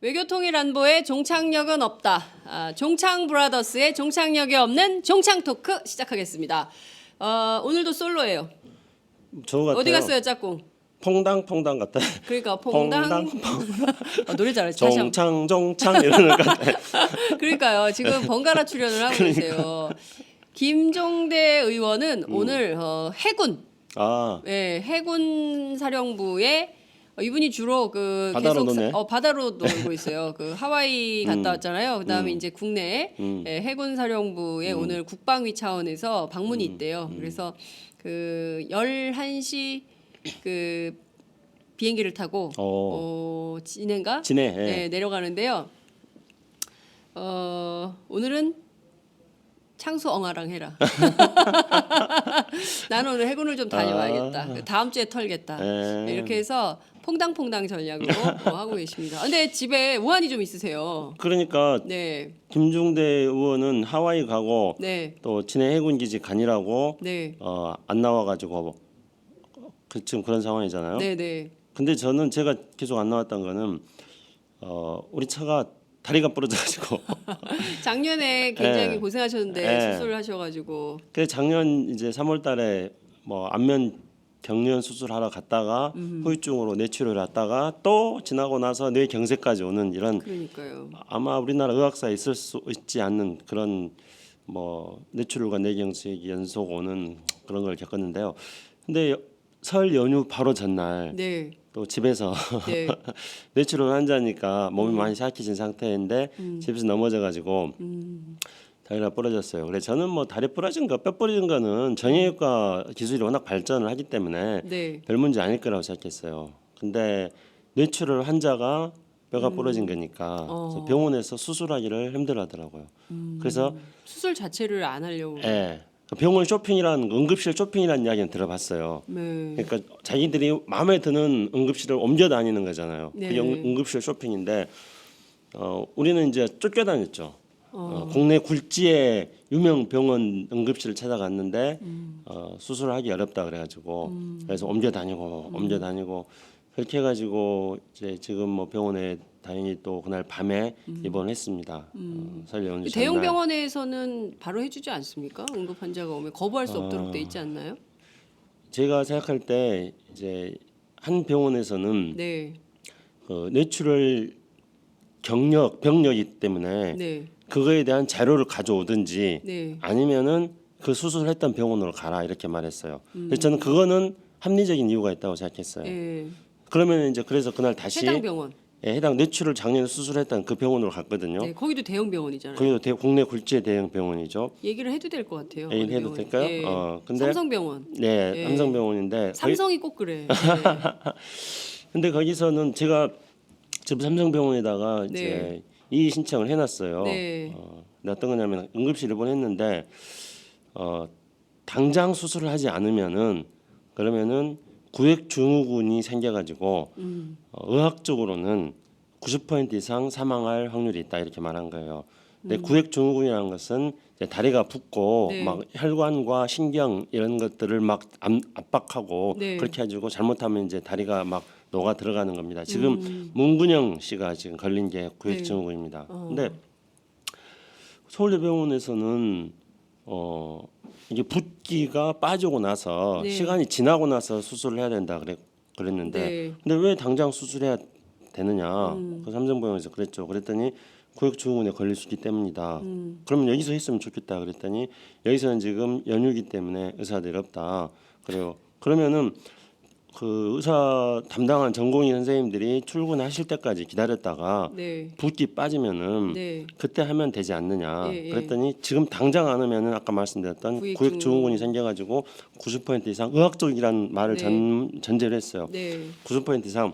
외교통일안보에 종착역은 없다. 종창 브라더스의 종착역이 없는 종창 토크 시작하겠습니다. 오늘도 솔로예요. 저 같아요. 어디 갔어요, 짝꿍? 퐁당퐁당 같다. 그러니까 퐁당. 노래 잘했어. 다시 한번. 종창 이러는 것 같아. 그러니까요. 지금 번갈아 출연을 하고 계세요. 김종대 의원은 오늘 해군, 해군 사령부에 이분이 주로 바다로 계속 노네. 바다로 놀고 있어요. 하와이 갔다 왔잖아요. 그다음에 이제 국내에 해군 사령부에 오늘 국방위 차원에서 방문이 있대요. 그래서 11시 비행기를 타고 진해인가? 진해. 예. 네, 내려가는데요. 오늘은 창수 엉아랑 해라. 나는 오늘 해군을 좀 다녀와야겠다. 다음 주에 털겠다. 네, 이렇게 해서 퐁당퐁당 전략으로 하고 계십니다. 근데 집에 우환이 좀 있으세요. 그러니까 네, 김중대 의원은 하와이 가고 네, 또 진해 해군기지 가니라고 네, 안 나와가지고 지금 그런 상황이잖아요. 네, 네. 근데 저는 제가 계속 안 나왔던 거는 우리 차가 다리가 부러져가지고 작년에 굉장히 네. 고생하셨는데 네. 수술을 하셔가지고. 그래서 작년 이제 3월달에 안면 경련 수술하러 갔다가 후유증으로 뇌출혈을 했다가 또 지나고 나서 뇌경색까지 오는 이런 그러니까요. 아마 우리나라 의학사에 있을 수 있지 않는 그런 뇌출혈과 뇌경색이 연속 오는 그런 걸 겪었는데요. 근데 설 연휴 바로 전날 네, 또 집에서 네. 뇌출혈 환자니까 몸이 많이 삭히진 상태인데 집에서 넘어져가지고 다리가 부러졌어요. 그래서 저는 다리 부러진 거, 뼈 부러진 거는 정형외과 기술이 워낙 발전을 하기 때문에 네. 별 문제 아닐 거라고 생각했어요. 근데 뇌출혈 환자가 뼈가 부러진 거니까 그래서 병원에서 수술하기를 힘들어하더라고요. 그래서 수술 자체를 안 하려고. 예, 병원 쇼핑이라는 응급실 쇼핑이라는 이야기는 들어봤어요. 네. 그러니까 자기들이 마음에 드는 응급실을 옮겨 다니는 거잖아요. 네. 그게 응급실 쇼핑인데 우리는 이제 쫓겨다녔죠. 국내 굴지의 유명 병원 응급실을 찾아갔는데 수술하기 어렵다 그래가지고 그래서 옮겨 다니고 그렇게 해가지고 이제 지금 병원에 다행히 또 그날 밤에 입원했습니다. 설 연휴 대형 전날. 병원에서는 바로 해주지 않습니까? 응급 환자가 오면 거부할 수 없도록 돼 있지 않나요? 제가 생각할 때 이제 한 병원에서는 네, 뇌출혈 병력이기 때문에 네, 그거에 대한 자료를 가져오든지 네. 아니면은 그 수술했던 병원으로 가라 이렇게 말했어요. 그래서 저는 그거는 합리적인 이유가 있다고 생각했어요. 예. 그러면 이제 그래서 그날 다시 해당 병원. 해당 뇌출을 작년에 수술했던 그 병원으로 갔거든요. 네, 거기도 대형 병원이잖아요. 거기도 국내 굴지의 대형 병원이죠. 얘기를 해도 될 것 같아요. 얘기를 해도 병원이. 될까요? 예. 근데 삼성병원. 네, 예. 삼성병원인데 삼성이 꼭 그래. 근데 거기서는 제가 지금 삼성병원에다가 네. 이제 이의 신청을 해놨어요. 네. 근데 어떤 거냐면 응급실 입원했는데 당장 수술을 하지 않으면은 그러면은 구획 증후군이 생겨가지고 의학적으로는 90% 이상 사망할 확률이 있다 이렇게 말한 거예요. 근데 구획 증후군이라는 것은 이제 다리가 붓고 네. 막 혈관과 신경 이런 것들을 막 압박하고 네. 그렇게 해가지고 잘못하면 이제 다리가 막 녹아 들어가는 겁니다. 지금 문근영 씨가 지금 걸린 게 구획 네. 증후군입니다. 근데 서울대병원에서는 이게 붓기가 빠지고 나서 네. 시간이 지나고 나서 수술을 해야 된다 그랬는데 네. 근데 왜 당장 수술해야 되느냐? 그 삼성병원에서 그랬죠. 그랬더니 구획증후군에 걸릴 수 있기 때문이다. 그러면 여기서 했으면 좋겠다 그랬더니 여기서는 지금 연휴기 때문에 의사들이 없다. 그래요. 그러면은 그 의사 담당한 전공의 선생님들이 출근하실 때까지 기다렸다가 네. 붓기 빠지면은 네. 그때 하면 되지 않느냐. 예, 예. 그랬더니 지금 당장 안 하면은 아까 말씀드렸던 구획증후군이 생겨가지고 90% 이상 의학적이라는 말을 네. 전제를 했어요. 네. 90% 이상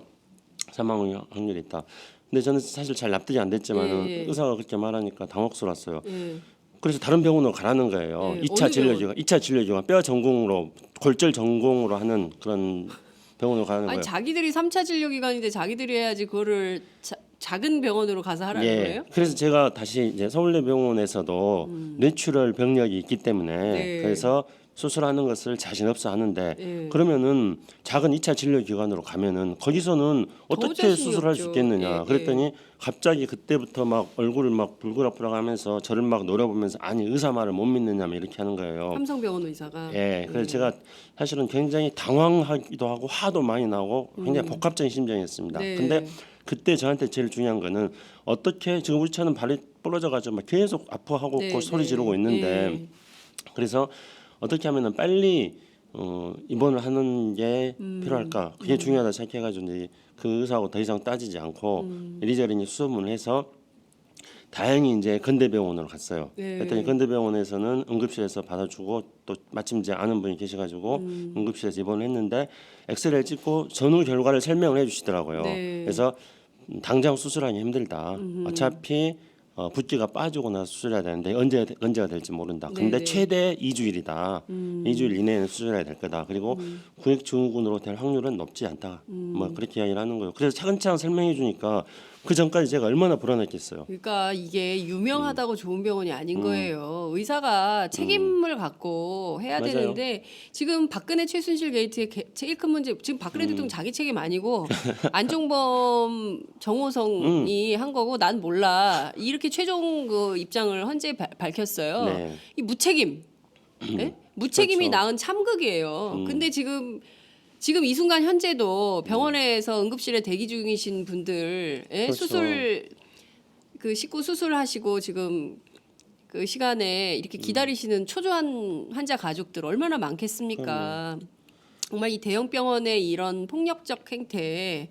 사망 확률이 있다. 근데 저는 사실 잘 납득이 안 됐지만은 예, 예. 의사가 그렇게 말하니까 당혹스러웠어요. 예. 그래서 다른 병원으로 가라는 거예요. 네, 2차 어느 진료기관, 2차 진료기관 뼈 전공으로 골절 전공으로 하는 그런 병원으로 가는 아니 거예요. 자기들이 3차 진료 기관인데 자기들이 해야지 그거를 작은 병원으로 가서 하라는 거예요? 그래서 제가 다시 이제 서울대병원에서도 뇌출혈 병력이 있기 때문에 네. 그래서 수술하는 것을 자신 없어 하는데 예. 그러면은 작은 2차 진료 기관으로 가면은 거기서는 어떻게 자신이 수술할 수 없죠. 있겠느냐. 예, 그랬더니 갑자기 그때부터 막 얼굴을 막 불그락불락하면서 저를 막 노려보면서 아니 의사 말을 못 믿느냐 막 이렇게 하는 거예요. 삼성병원 의사가. 예, 그래서 제가 사실은 굉장히 당황하기도 하고 화도 많이 나고 굉장히 복합적인 심정이었습니다. 네. 근데 그때 저한테 제일 중요한 거는 어떻게 지금 우리 차는 발이 부러져가지고 막 계속 아파하고 네, 있고 소리 네. 지르고 있는데 예. 그래서 어떻게 하면은 빨리 입원을 하는 게 필요할까 그게 중요하다 생각해가지고 이제 그 의사하고 더 이상 따지지 않고 이리저리 수소문을 해서 다행히 이제 건대병원으로 갔어요. 네. 그랬더니 건대병원에서는 응급실에서 받아주고 또 마침 이제 아는 분이 계셔가지고 응급실에서 입원을 했는데 엑스레이를 찍고 전후 결과를 설명을 해주시더라고요. 네. 그래서 당장 수술하기 힘들다. 어차피 붓기가 빠지고 나서 수술해야 되는데 언제가 될지 모른다. 근데 네네. 최대 2주일이다. 2주일 이내에는 수술해야 될 거다. 그리고 구획증후군으로 될 확률은 높지 않다. 뭐 그렇게 이야기를 하는 거예요. 그래서 차근차근 설명해 주니까 그 전까지 제가 얼마나 불안했겠어요. 그러니까 이게 유명하다고 좋은 병원이 아닌 거예요. 의사가 책임을 갖고 해야 맞아요. 되는데 지금 박근혜 최순실 게이트의 제일 큰 문제 지금 박근혜 대통령 자기 책임 아니고 안종범 정호성이 한 거고 난 몰라 이렇게 최종 그 입장을 헌재 밝혔어요. 네. 이 무책임, 네? 무책임이 그렇죠. 낳은 참극이에요. 근데 지금 이 순간 현재도 병원에서 응급실에 대기 중이신 분들 예? 그렇죠. 수술 그 식구 수술하시고 지금 그 시간에 이렇게 기다리시는 초조한 환자 가족들 얼마나 많겠습니까? 정말 이 대형 병원의 이런 폭력적 행태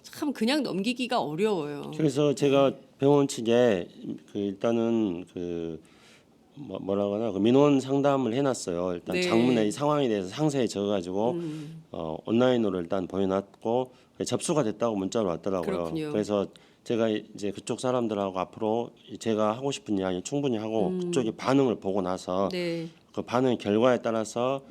참 그냥 넘기기가 어려워요. 그래서 제가 병원 측에 그 일단은 그 뭐라고 하나 그 민원 상담을 해놨어요. 일단 네. 장문의 이 상황에 대해서 상세히 적어가지고 온라인으로 일단 보여놨고 접수가 됐다고 문자로 왔더라고요. 그렇군요. 그래서 제가 이제 그쪽 사람들하고 앞으로 제가 하고 싶은 이야기 충분히 하고 그쪽이 반응을 보고 나서 네. 그 반응 결과에 따라서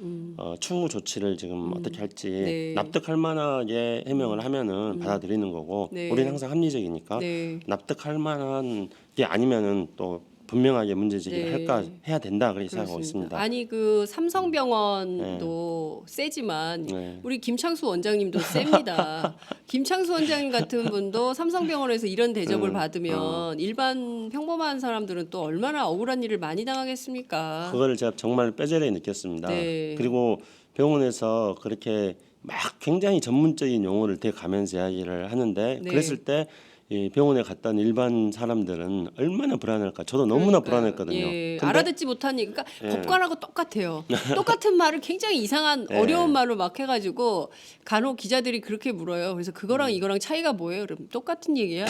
추후 조치를 지금 어떻게 할지 네. 납득할 만하게 해명을 하면은 받아들이는 거고 네. 우리는 항상 합리적이니까 네. 납득할 만한 게 아니면은 또 분명하게 문제제기를 네. 할까 해야 된다 그렇게 생각하고 그렇습니다. 있습니다. 아니 그 삼성병원도 세지만 네. 우리 김창수 원장님도 셉니다. 김창수 원장님 같은 분도 삼성병원에서 이런 대접을 받으면 일반 평범한 사람들은 또 얼마나 억울한 일을 많이 당하겠습니까? 그거를 제가 정말 뼈저리게 느꼈습니다. 네. 그리고 병원에서 그렇게 막 굉장히 전문적인 용어를 대가면서 이야기를 하는데 네. 그랬을 때 이 병원에 갔던 일반 사람들은 얼마나 불안할까. 저도 너무나 그러니까요. 불안했거든요. 예, 근데 알아듣지 못한 얘기, 그러니까 법관하고 똑같아요. 똑같은 말을 굉장히 이상한 네. 어려운 말로 막 해가지고 간혹 기자들이 그렇게 물어요. 그래서 그거랑 이거랑 차이가 뭐예요? 그럼 똑같은 얘기야.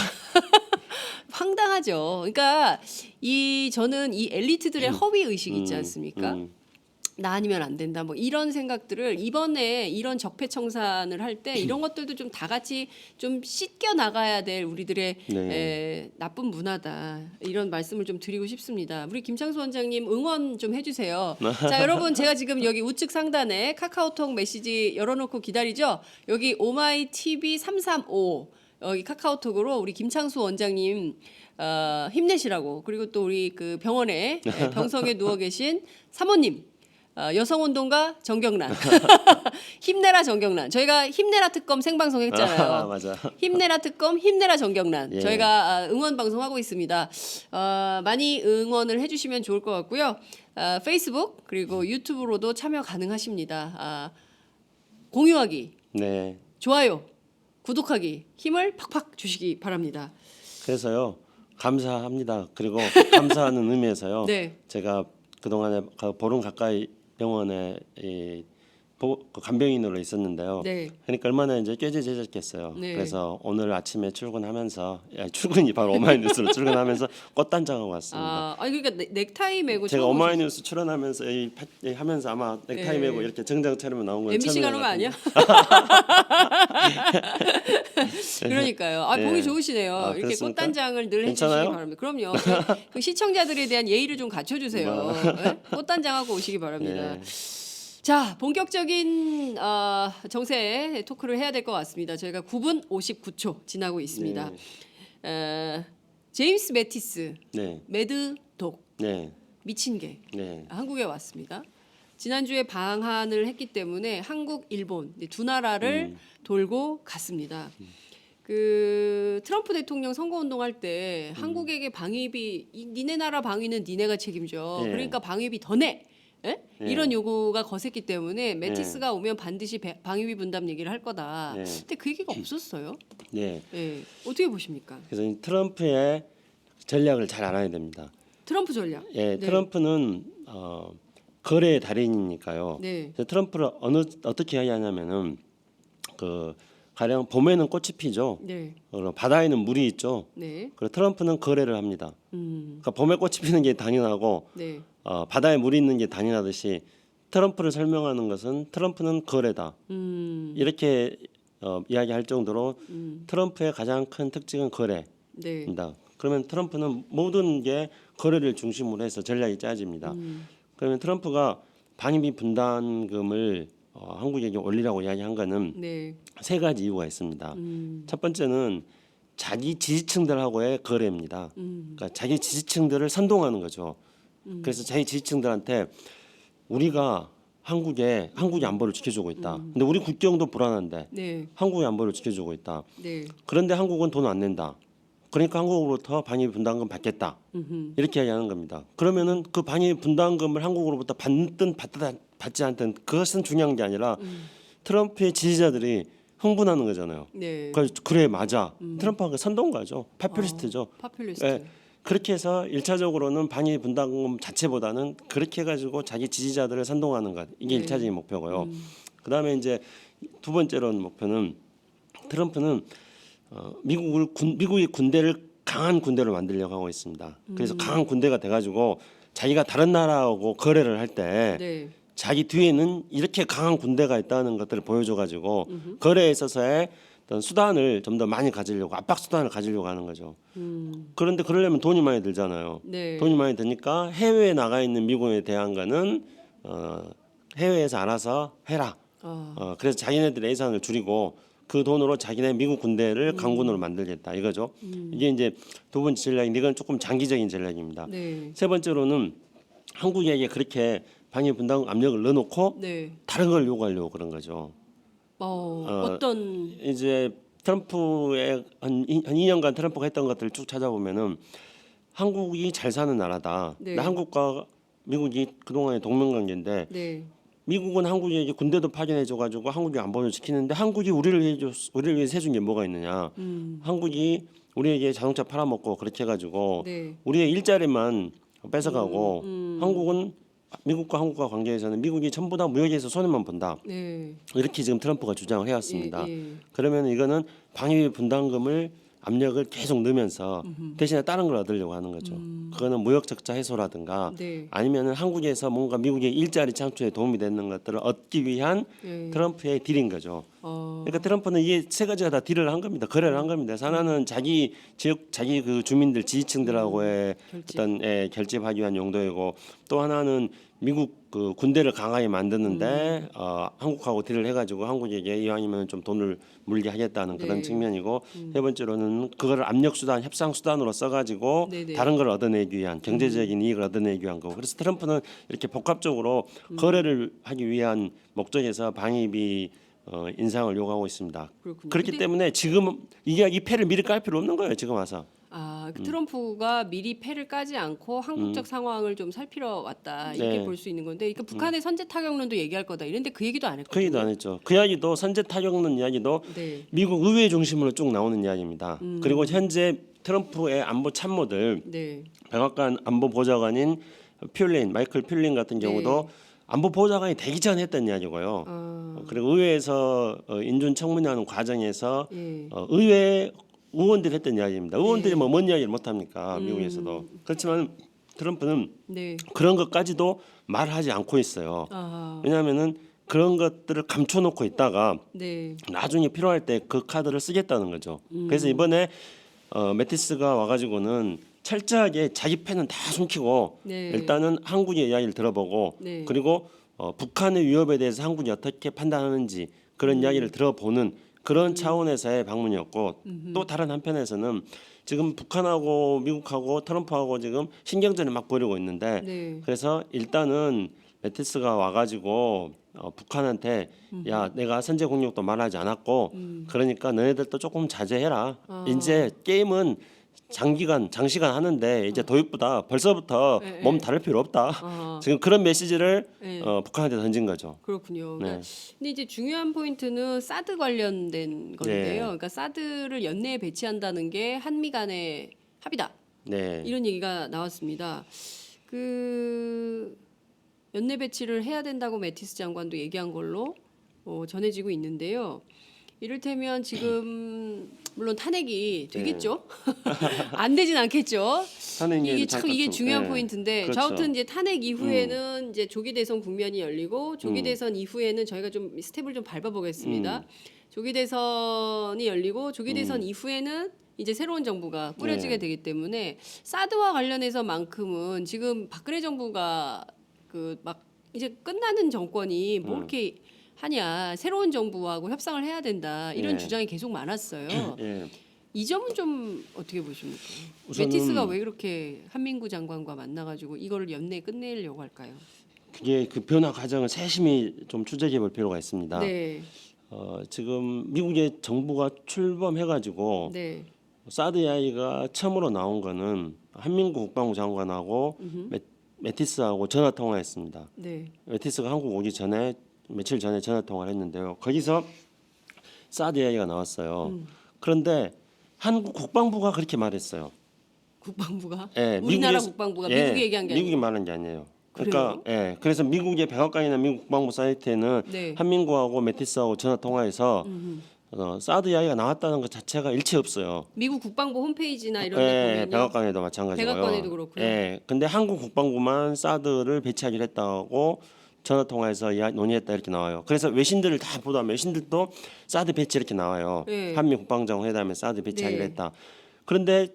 황당하죠. 그러니까 저는 이 엘리트들의 허위 의식 있지 않습니까? 나 아니면 안 된다. 뭐 이런 생각들을 이번에 이런 적폐청산을 할 때 이런 것들도 좀 다 같이 좀 씻겨 나가야 될 우리들의 네. 나쁜 문화다. 이런 말씀을 좀 드리고 싶습니다. 우리 김창수 원장님 응원 좀 해주세요. 자, 여러분 제가 지금 여기 우측 상단에 카카오톡 메시지 열어놓고 기다리죠. 여기 오마이 TV 335 여기 카카오톡으로 우리 김창수 원장님 힘내시라고 그리고 또 우리 그 병원에 병석에 누워 계신 사모님. 여성운동가 정경란 힘내라 정경란 저희가 힘내라 특검 생방송 했잖아요. 맞아. 힘내라 특검 힘내라 정경란 예. 저희가 응원 방송하고 있습니다. 많이 응원을 해주시면 좋을 것 같고요. 페이스북 그리고 유튜브로도 참여 가능하십니다. 공유하기 네. 좋아요 구독하기 힘을 팍팍 주시기 바랍니다. 그래서요 감사합니다. 그리고 감사하는 의미에서요. 네. 제가 그동안에 보름 가까이 병원에 간병인으로 있었는데요. 네. 그러니까 얼마나 이제 꾀죄죄졌겠어요. 네. 그래서 오늘 아침에 출근하면서 출근이 바로 오마이뉴스로 출근하면서 꽃단장하고 왔습니다. 아니 그러니까 넥타이 메고 제가 처음 오마이뉴스 출연하면서 하면서 아마 넥타이 네. 메고 이렇게 정장 차림으로 나온 건 MBC 가는 거 아니야? 그러니까요. 네. 보기 좋으시네요. 아, 이렇게 그렇습니까? 꽃단장을 늘 해주시기 괜찮아요? 바랍니다. 그럼요. 그 시청자들에 대한 예의를 좀 갖춰주세요. 네? 꽃단장하고 오시기 바랍니다. 네. 자, 본격적인 정세 토크를 해야 될 것 같습니다. 저희가 9분 59초 지나고 있습니다. 제임스 매티스, 네. 매드독, 네. 미친 개 네. 한국에 왔습니다. 지난주에 방한을 했기 때문에 한국, 일본 두 나라를 돌고 갔습니다. 그 트럼프 대통령 선거운동할 때 한국에게 방위비 니네 나라 방위는 니네가 책임져. 예. 그러니까 방위비 더 내. 예? 예. 이런 요구가 거셌기 때문에 매티스가 오면 반드시 방위비 분담 얘기를 할 거다. 예. 근데 그 얘기가 없었어요. 예. 예. 어떻게 보십니까? 그래서 이 트럼프의 전략을 잘 알아야 됩니다. 트럼프 전략. 예, 네. 트럼프는 거래의 달인이니까요. 네. 그래서 트럼프를 어떻게 하냐면은 그 가령 봄에는 꽃이 피죠. 네. 바다에는 물이 있죠. 네. 그리고 트럼프는 거래를 합니다. 그러니까 봄에 꽃이 피는 게 당연하고 네. 바다에 물이 있는 게 당연하듯이 트럼프를 설명하는 것은 트럼프는 거래다. 이렇게 이야기할 정도로 트럼프의 가장 큰 특징은 거래입니다. 네. 그러면 트럼프는 모든 게 거래를 중심으로 해서 전략이 짜집니다. 그러면 트럼프가 방위비 분담금을 한국에게 올리라고 이야기한 거는 네. 세 가지 이유가 있습니다. 첫 번째는 자기 지지층들하고의 거래입니다. 그러니까 자기 지지층들을 선동하는 거죠. 그래서 자기 지지층들한테 우리가 한국이 안보를 지켜주고 있다. 근데 우리 국경도 불안한데 네. 한국이 안보를 지켜주고 있다. 네. 그런데 한국은 돈 안 낸다. 그러니까 한국으로부터 방위비 분담금 받겠다. 이렇게 이야기하는 겁니다. 그러면은 그 방위비 분담금을 한국으로부터 받든 받지 않든 그것은 중요한 게 아니라 트럼프의 지지자들이 흥분하는 거잖아요. 네. 그래 맞아. 트럼프가 선동가죠. 파퓰리스트죠. 파퓰리스트. 예, 그렇게 해서 1차적으로는 방위 분담금 자체보다는 그렇게 해가지고 자기 지지자들을 선동하는 것 이게 네. 1차적인 목표고요. 그다음에 이제 두 번째로 목표는 트럼프는 미국의 군대를 강한 군대로 만들려고 하고 있습니다. 그래서 강한 군대가 돼가지고 자기가 다른 나라하고 거래를 할 때 네. 자기 뒤에는 이렇게 강한 군대가 있다는 것들을 보여줘가지고 거래에 있어서의 어떤 수단을 좀 더 많이 가지려고 압박 수단을 가지려고 하는 거죠. 그런데 그러려면 돈이 많이 들잖아요. 네. 돈이 많이 드니까 해외에 나가 있는 미국에 대한 거는 해외에서 알아서 해라. 그래서 자기네들의 예산을 줄이고 그 돈으로 자기네 미국 군대를 강군으로 만들겠다 이거죠. 이게 이제 두 번째 전략인데 이건 조금 장기적인 전략입니다. 네. 세 번째로는 한국에게 그렇게 방위 분담 압력을 넣어놓고 네. 다른 걸 요구하려고 그런 거죠. 어떤 이제 트럼프의 한 2년간 트럼프가 했던 것들을 쭉 찾아보면은 한국이 잘 사는 나라다. 네. 한국과 미국이 그동안의 동맹관계인데 네. 미국은 한국에게 군대도 파견해줘가지고 한국이 안보를 지키는데 한국이 우리를 위해서 해준 게 뭐가 있느냐? 한국이 우리에게 자동차 팔아먹고 그렇게 해가지고 네. 우리의 일자리만 뺏어가고 한국은 미국과 한국과 관계에서는 미국이 전부 다 무역에서 손해만 본다. 네. 이렇게 지금 트럼프가 주장을 해왔습니다. 예, 예. 그러면 이거는 방위비 분담금을 압력을 계속 넣으면서 대신에 다른 걸 얻으려고 하는 거죠. 그거는 무역 적자 해소라든가 네. 아니면은 한국에서 뭔가 미국의 일자리 창출에 도움이 되는 것들을 얻기 위한 예. 트럼프의 딜인 거죠. 어. 그러니까 트럼프는 이 세 가지가 다 딜을 한 겁니다. 거래를 한 겁니다. 하나는 자기 지역, 자기 그 주민들 지지층들하고의 결집. 어떤 결집하기 위한 용도이고 또 하나는 미국 그 군대를 강하게 만드는데 한국하고 딜을 해가지고 한국에게 이왕이면 좀 돈을 물게 하겠다는 그런 네. 측면이고 세 번째로는 그거를 압력 수단, 협상 수단으로 써가지고 네네. 다른 걸 얻어내기 위한 경제적인 이익을 얻어내기 위한 거고 그래서 트럼프는 이렇게 복합적으로 거래를 하기 위한 목적에서 방위비 인상을 요구하고 있습니다. 그렇군요. 그렇기 근데- 때문에 지금 이 패를 미리 깔 필요 없는 거예요. 지금 와서. 그 트럼프가 미리 패를 까지 않고 한국적 상황을 좀 살피러 왔다 이렇게 네. 볼 수 있는 건데, 그러니까 북한의 선제 타격론도 얘기할 거다 이런데 그 얘기도 안 했거든요. 그 얘기도 안 했죠. 그 이야기도 선제 타격론 이야기도 네. 미국 의회 중심으로 쭉 나오는 이야기입니다. 그리고 현재 트럼프의 안보 참모들 네. 백악관 안보 보좌관인 마이클 퓰린 같은 경우도 안보 보좌관이 되기 전에 했던 이야기고요. 그리고 의회에서 인준 청문회하는 과정에서 예. 의회 의원들이 했던 이야기입니다. 의원들이 뭐 뭔 이야기를 못 합니까? 미국에서도. 그렇지만 트럼프는 네. 그런 것까지도 말하지 않고 있어요. 아. 왜냐하면은 그런 것들을 감춰놓고 있다가 네. 나중에 필요할 때 그 카드를 쓰겠다는 거죠. 그래서 이번에 매티스가 와가지고는 철저하게 자기 패는 다 숨기고 네. 일단은 한국의 이야기를 들어보고 네. 그리고 북한의 위협에 대해서 한국이 어떻게 판단하는지 그런 이야기를 들어보는 그런 차원에서의 방문이었고 또 다른 한편에서는 지금 북한하고 미국하고 트럼프하고 지금 신경전을 막 벌이고 있는데 네. 그래서 일단은 메티스가 와가지고 북한한테 야 내가 선제 공격도 말하지 않았고 그러니까 너네들도 조금 자제해라. 이제 게임은 장시간 하는데 이제 도입부다 벌써부터 예, 몸 예. 다를 필요 없다. 아, 지금 그런 메시지를 예. 북한한테 던진 거죠. 그렇군요. 네. 그러니까 근데 이제 중요한 포인트는 사드 관련된 건데요. 네. 그러니까 사드를 연내에 배치한다는 게 한미 간의 합의다. 네. 이런 얘기가 나왔습니다. 그 연내 배치를 해야 된다고 매티스 장관도 얘기한 걸로 전해지고 있는데요. 이를테면 지금 물론 탄핵이 되겠죠. 안 되진 않겠죠. 이게 참 이게 중요한 포인트인데 그렇죠. 아무튼 이제 탄핵 이후에는 이제 조기 대선 국면이 열리고 조기 대선 이후에는 저희가 좀 스텝을 좀 밟아보겠습니다. 조기 대선이 열리고 조기 대선 이후에는 이제 새로운 정부가 꾸려지게 네. 되기 때문에 사드와 관련해서만큼은 지금 박근혜 정부가 그 막 이제 끝나는 정권이 뭐 이렇게 하냐 새로운 정부하고 협상을 해야 된다 이런 네. 주장이 계속 많았어요. 예. 이 점은 좀 어떻게 보십니까? 우선은- 메티스가 왜 그렇게 한민구 장관과 만나가지고 이거를 연내에 끝내려고 할까요? 그게 그 변화 과정을 세심히 좀 추적해 볼 필요가 있습니다. 네, 지금 미국의 정부가 출범해가지고 네, 사드 이야기가 처음으로 나온 거는 한민구 국방부 장관하고 메티스하고 전화 통화했습니다. 네, 메티스가 한국 오기 전에 며칠 전에 전화 통화를 했는데요. 거기서 사드 이야기가 나왔어요. 그런데 한국 국방부가 그렇게 말했어요. 국방부가 예, 우리나라 미국에서- 국방부가 예, 미국이 얘기한 게 미국이 아니고 말한 게 아니에요. 그러니까 예, 그래서 미국의 백악관이나 미국 국방부 사이트에는 네. 한민구하고 메티스하고 전화 통화해서 사드 이야기가 나왔다는 것 자체가 일체 없어요. 미국 국방부 홈페이지나 이런 예, 데 보면요. 백악관에도 마찬가지고요. 백악관에도 그렇고요. 예, 근데 한국 국방부만 사드를 배치하기로 했다고 전화 통화에서 논의했다 이렇게 나와요. 그래서 외신들을 다 보다 외신들도 사드 배치 이렇게 나와요. 네. 한미 국방장 회담에 사드 배치하기로 네. 했다. 그런데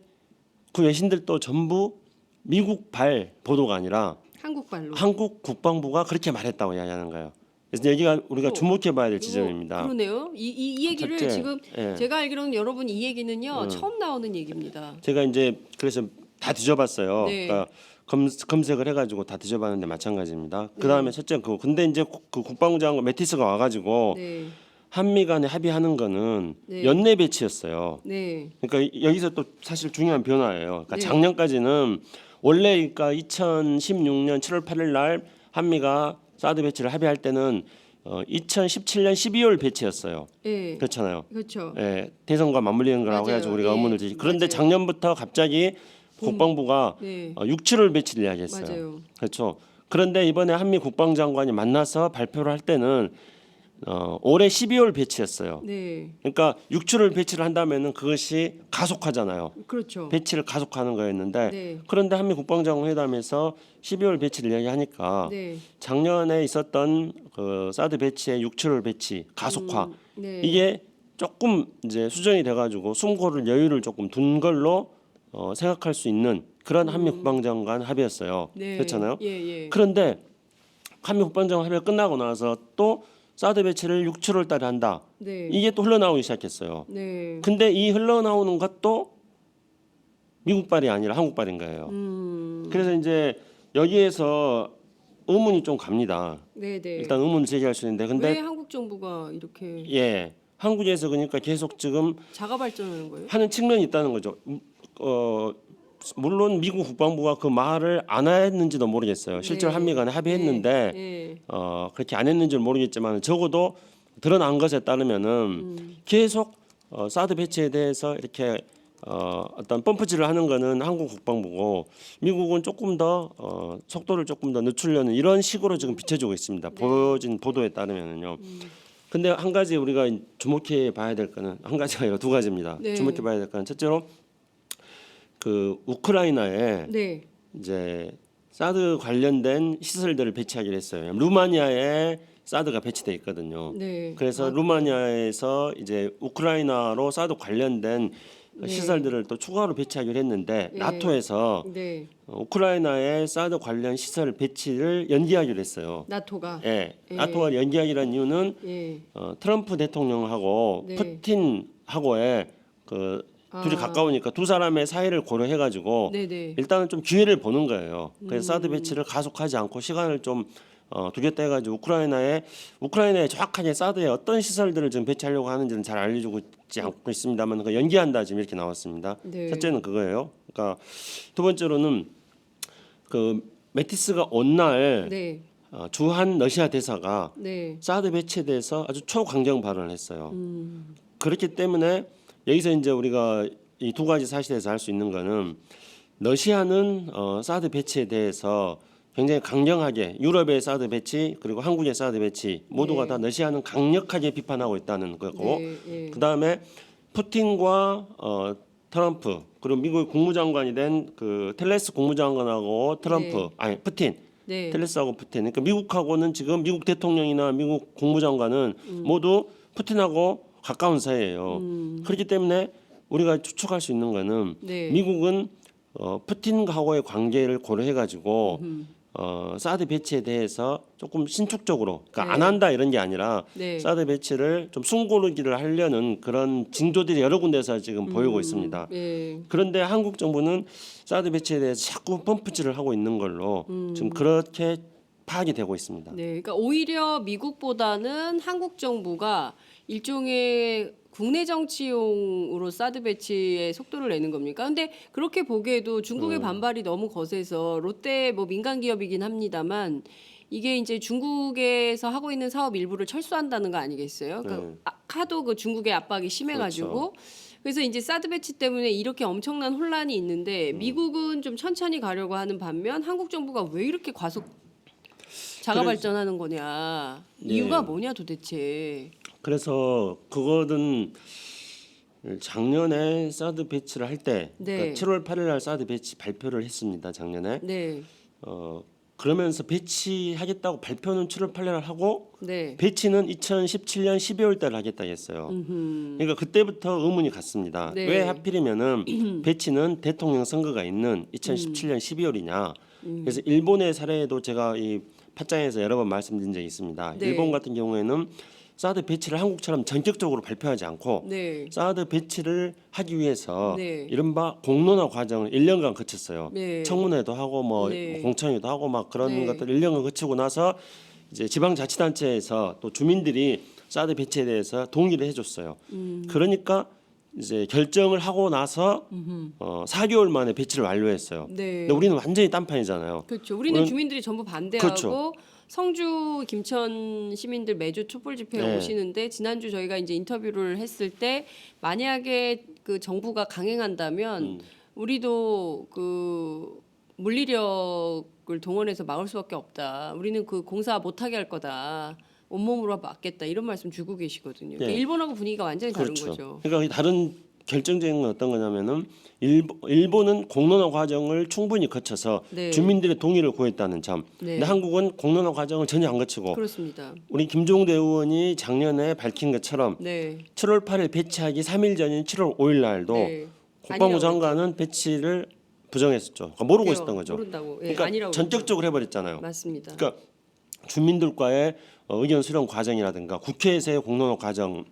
그 외신들도 전부 미국발 보도가 아니라 한국발로. 한국 국방부가 그렇게 말했다고 이야기하는 거예요. 그래서 여기가 우리가 주목해봐야 될 이거 지점입니다. 그러네요. 이 얘기를 첫째, 지금 예. 제가 알기로는 여러분 이 얘기는요 처음 나오는 얘기입니다. 제가 이제 그래서 다 뒤져봤어요. 네. 그러니까 검색을 해가지고 다 뒤져봤는데 마찬가지입니다. 그 네. 다음에 첫째 근데 이제 그 국방부 장관 메티스가 와가지고 네, 한미 간에 합의하는 거는 네. 연내 배치였어요. 네, 그러니까 여기서 또 사실 중요한 변화예요. 그러니까 네. 작년까지는 원래 그러니까 2016년 7월 8일 날 한미가 사드 배치를 합의할 때는 2017년 12월 배치였어요. 예, 그렇잖아요. 그렇죠. 예, 대선과 맞물리는 거라고 맞아요. 해가지고 우리가 예, 의문을 드리. 그런데 맞아요. 작년부터 갑자기 국방부가 네, 6, 7월 배치를 이야기했어요. 맞아요. 그렇죠. 그런데 이번에 한미 국방장관이 만나서 발표를 할 때는 올해 12월 배치였어요. 네, 그러니까 6, 7월 배치를 한다면은 그것이 가속화잖아요. 그렇죠. 배치를 가속화하는 거였는데 네. 그런데 한미 국방장관 회담에서 12월 배치를 이야기하니까 네, 작년에 있었던 그 사드 배치의 6, 7월 배치 가속화 네, 이게 조금 이제 수정이 돼가지고 숨고를 여유를 조금 둔 걸로 생각할 수 있는 그런 한미 국방장관 합의였어요. 네, 그렇잖아요. 예, 예. 그런데 한미 국방장관 합의가 끝나고 나서 또 사드 배치를 6, 7월 달에 한다. 네, 이게 또 흘러나오기 시작했어요. 네, 근데 이 흘러나오는 것도 미국발이 아니라 한국발인 거예요. 그래서 이제 여기에서 의문이 좀 갑니다. 네, 네. 일단 의문을 제기할 수 있는데 왜 근데 한국 정부가 이렇게 예 한국에서 그러니까 계속 지금 자가 발전하는 거예요? 하는 측면이 있다는 거죠. 물론 미국 국방부가 그 말을 안 했는지도 모르겠어요. 실제로 네. 한미 간에 합의했는데 네, 그렇게 안 했는지는 모르겠지만 적어도 드러난 것에 따르면은 계속 사드 배치에 대해서 이렇게 어떤 펌프질을 하는 거는 한국 국방부고 미국은 조금 더 속도를 조금 더 늦추려는 이런 식으로 지금 비춰지고 있습니다. 보여진 보도에 따르면은요. 근데 한 가지 우리가 주목해 봐야 될 거는 한 가지가 아니라 두 가지입니다. 네. 주목해 봐야 될 거는 첫째로 그 우크라이나에 네, 이제 사드 관련된 시설들을 배치하기로 했어요. 루마니아에 사드가 배치돼 있거든요. 네. 그래서 루마니아에서 이제 우크라이나로 사드 관련된 네. 시설들을 또 추가로 배치하기로 했는데 네. 나토에서 네, 우크라이나의 사드 관련 시설 배치를 연기하기로 했어요. 나토가. 예, 예. 나토가 연기하기란 이유는 예, 트럼프 대통령하고 네. 푸틴하고의 그 둘이 아. 가까우니까 두 사람의 사이를 고려해가지고 네, 네. 일단은 좀 기회를 보는 거예요. 그래서 사드 배치를 가속하지 않고 시간을 좀 두겠다 해가지고 우크라이나에 정확하게 사드에 어떤 시설들을 좀 배치하려고 하는지는 잘 알려주고 있지 않고 있습니다만 그 연기한다 지금 이렇게 나왔습니다. 네. 첫째는 그거예요. 그러니까 두 번째로는 그 매티스가 온 날 네. 주한 러시아 대사가 네. 사드 배치에 대해서 아주 초강경 발언을 했어요. 그렇기 때문에 여기서 이제 우리가 이 두 가지 사실에서 알 수 있는 거는 러시아는 사드 배치에 대해서 굉장히 강경하게 유럽의 사드 배치 그리고 한국의 사드 배치 모두가 네. 다 러시아는 강력하게 비판하고 있다는 거고 네. 네. 그다음에 푸틴과 트럼프 그리고 미국 국무장관이 된 그 텔레스 국무장관하고 트럼프 네. 아니 푸틴 네. 텔레스하고 푸틴 그러니까 미국하고는 지금 미국 대통령이나 미국 국무장관은 모두 푸틴하고 가까운 사이예요. 그렇기 때문에 우리가 추측할 수 있는 거는 네. 미국은 푸틴하고의 관계를 고려해 가지고 사드 배치에 대해서 조금 신축적으로 그러니까 네. 안 한다 이런 게 아니라 네. 사드 배치를 좀 숨고르기를 하려는 그런 징조들이 여러 군데서 지금 보이고 있습니다. 네. 그런데 한국 정부는 사드 배치에 대해서 자꾸 펌프질을 하고 있는 걸로 지금 그렇게 파악이 되고 있습니다. 네, 그러니까 오히려 미국보다는 한국 정부가 일종의 국내 정치용으로 사드 배치에 속도를 내는 겁니까? 근데 그렇게 보기에도 중국의 반발이 너무 거세서 롯데 뭐 민간 기업이긴 합니다만 이게 이제 중국에서 하고 있는 사업 일부를 철수한다는 거 아니겠어요? 그러니까 하도 그 중국의 압박이 심해가지고 그래서 이제 사드 배치 때문에 이렇게 엄청난 혼란이 있는데 미국은 좀 천천히 가려고 하는 반면 한국 정부가 왜 이렇게 과속 자가 발전하는 거냐 이유가 뭐냐 도대체. 그래서 그거는 작년에 사드 배치를 할 때 네. 그러니까 7월 8일 날 사드 배치 발표를 했습니다. 작년에 네, 그러면서 배치하겠다고 발표는 7월 8일 날 하고 네. 배치는 2017년 12월 달 하겠다 했어요. 그러니까 그때부터 의문이 갔습니다. 네. 왜 하필이면은 배치는 대통령 선거가 있는 2017년 12월이냐. 그래서 일본의 사례도 제가 이 팟짱에서 여러 번 말씀드린 적이 있습니다. 네. 일본 같은 경우에는 사드 배치를 한국처럼 전격적으로 발표하지 않고 네. 사드 배치를 하기 위해서 네. 이른바 공론화 과정을 1년간 거쳤어요. 네. 청문회도 하고 뭐 네. 공청회도 하고 막 그런 네. 것들 1년간 거치고 나서 이제 지방자치단체에서 또 주민들이 사드 배치에 대해서 동의를 해줬어요. 그러니까 이제 결정을 하고 나서 4개월 만에 배치를 완료했어요. 네. 근데 우리는 완전히 딴판이잖아요. 그렇죠. 우리는 주민들이 전부 반대하고 그렇죠. 성주 김천 시민들 매주 촛불 집회에 네. 오시는데 지난주 저희가 이제 인터뷰를 했을 때 만약에 그 정부가 강행한다면 우리도 그 물리력을 동원해서 막을 수밖에 없다. 우리는 그 공사 못하게 할 거다. 온몸으로 막겠다 이런 말씀 주고 계시거든요. 그러니까 네. 일본하고 분위기가 완전히 다른 그렇죠. 거죠. 그러니까 다른 결정적인 건 어떤 거냐면은 일본은 공론화 과정을 충분히 거쳐서 네. 주민들의 동의를 구했다는 점. 네. 근데 한국은 공론화 과정을 전혀 안 거치고 그렇습니다. 우리 김종대 의원이 작년에 밝힌 것처럼 네. 7월 8일 배치하기 3일 전인 7월 5일 날도 네. 국방부 아니라고 장관은 배치를 부정했었죠. 그러니까 모르고 그래요. 있었던 거죠. 모른다고. 예, 그러니까 아니라고 전격적으로 해버렸잖아요. 맞습니다. 그러니까 주민들과의 의견 수렴 과정이라든가 국회에서의 공론화 과정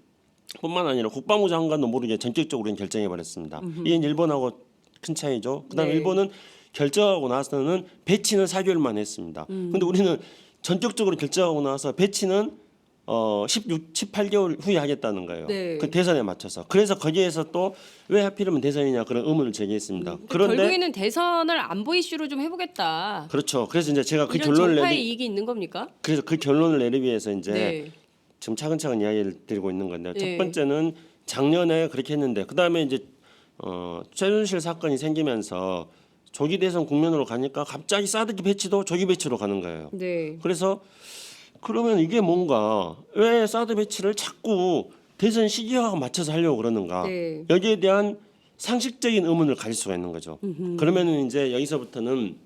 뿐만 아니라 국방부 장관도 모르게 전격적으로 결정해 버렸습니다. 이게 일본하고 큰 차이죠. 그다음에 네. 일본은 결정하고 나서는 배치는 4개월만 했습니다. 근데 우리는 전격적으로 결정하고 나서 배치는 18개월 후에 하겠다는 거예요. 네. 그 대선에 맞춰서. 그래서 거기에서 또 왜 하필이면 대선이냐 그런 의문을 제기했습니다. 그런데 결국에는 대선을 안보 이슈로 좀 해보겠다. 그렇죠. 그래서 이제 제가 그 이런 결론을 정파의 내리 이익이 있는 겁니까? 그래서 그 결론을 내리기 위해서 이제 네. 지금 차근차근 이야기를 드리고 있는 건데 네. 첫 번째는 작년에 그렇게 했는데 그다음에 이제 최순실 사건이 생기면서 조기 대선 국면으로 가니까 갑자기 사드 배치도 조기 배치로 가는 거예요. 네. 그래서 그러면 이게 뭔가 왜 사드 배치를 자꾸 대선 시기와 맞춰서 하려고 그러는가? 네. 여기에 대한 상식적인 의문을 가질 수가 있는 거죠. 그러면은 이제 여기서부터는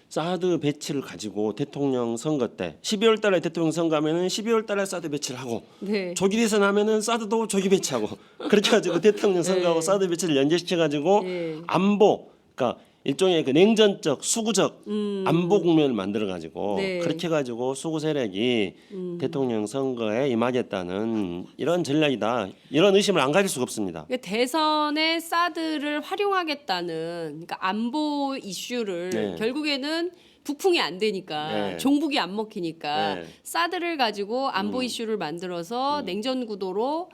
사드 배치를 가지고 대통령 선거 때 12월 달에 대통령 선거하면은 12월 달에 사드 배치를 하고 네. 조기 대선 하면은 사드도 조기 배치하고 그렇게 가지고 대통령 선거하고 네. 사드 배치를 연계시켜 가지고 네. 안보 그러니까 일종의 그 냉전적 수구적 안보 국면을 만들어 가지고 네. 그렇게 가지고 수구 세력이 대통령 선거에 임하겠다는 이런 전략이다. 이런 의심을 안 가질 수가 없습니다. 그러니까 대선에 사드를 활용하겠다는 그러니까 안보 이슈를 네. 결국에는 북풍이 안 되니까 네. 종북이 안 먹히니까 네. 사드를 가지고 안보 이슈를 만들어서 냉전 구도로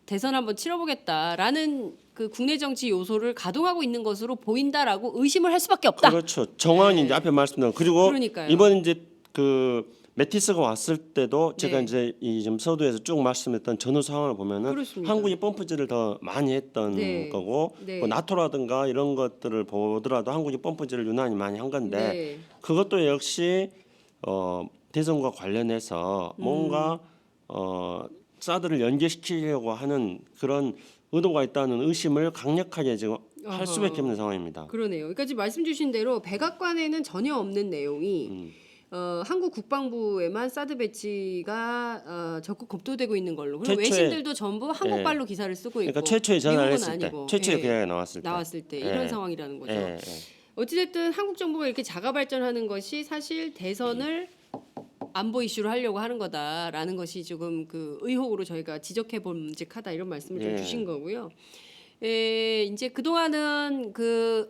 대선 한번 치러보겠다라는 그 국내 정치 요소를 가동하고 있는 것으로 보인다라고 의심을 할 수밖에 없다. 그렇죠. 정황이 이제 앞에 말씀드린 그리고 그러니까요. 이번 이제 그 매티스가 왔을 때도 제가 네. 이제 이 좀 서두에서 쭉 말씀했던 전후 상황을 보면은 그렇습니다. 한국이 펌프질을 더 많이 했던 네. 거고 네. 뭐 나토라든가 이런 것들을 보더라도 한국이 펌프질을 유난히 많이 한 건데 네. 그것도 역시 대선과 관련해서 뭔가 사드를 연계시키려고 하는 그런 의도가 있다는 의심을 강력하게 지금 할 어허. 수밖에 없는 상황입니다. 그러네요. 그러니까 지금 말씀 주신 대로 백악관에는 전혀 없는 내용이 한국 국방부에만 사드 배치가 적극 검토되고 있는 걸로. 그리고 최초에- 외신들도 전부 한국발로 기사를 쓰고 있고. 그러니까 최초에 전화를 미국은 했을 때, 아니고. 최초에 예. 기사가 나왔을 때, 나왔을 때 예. 이런 상황이라는 거죠. 예, 예. 어찌됐든 한국 정부가 이렇게 자가 발전하는 것이 사실 대선을 안보 이슈로 하려고 하는 거다라는 것이 조금 그 의혹으로 저희가 지적해 봄직하다 이런 말씀을 좀 예. 주신 거고요. 이제 그 동안은 그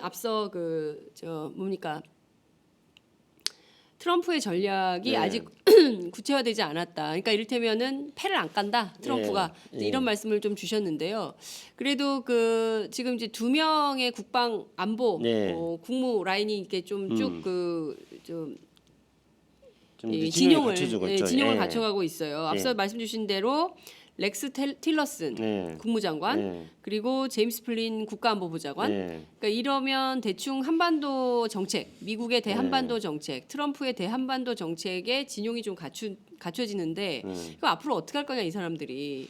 앞서 그 저 뭡니까 트럼프의 전략이 네. 아직 구체화되지 않았다. 그러니까 이를테면은 패를 안 깐다. 트럼프가 예. 이제 예. 이런 말씀을 좀 주셨는데요. 그래도 그 지금 이제 2명의 국방 안보 네. 국무 라인이 이렇게 좀 쭉 그좀 좀 이제 진영을 갖춰주고 있죠. 진영을 예. 갖춰가고 있어요. 앞서 예. 말씀 주신 대로 렉스 틸러슨 네. 국무장관 네. 그리고 제임스 플린 국가안보부 장관. 네. 그러니까 이러면 대충 한반도 정책, 미국의 대한반도 정책, 트럼프의 대한반도 정책의 진용이 좀 갖춰지는데 이거 앞으로 어떻게 할 거냐 이 사람들이.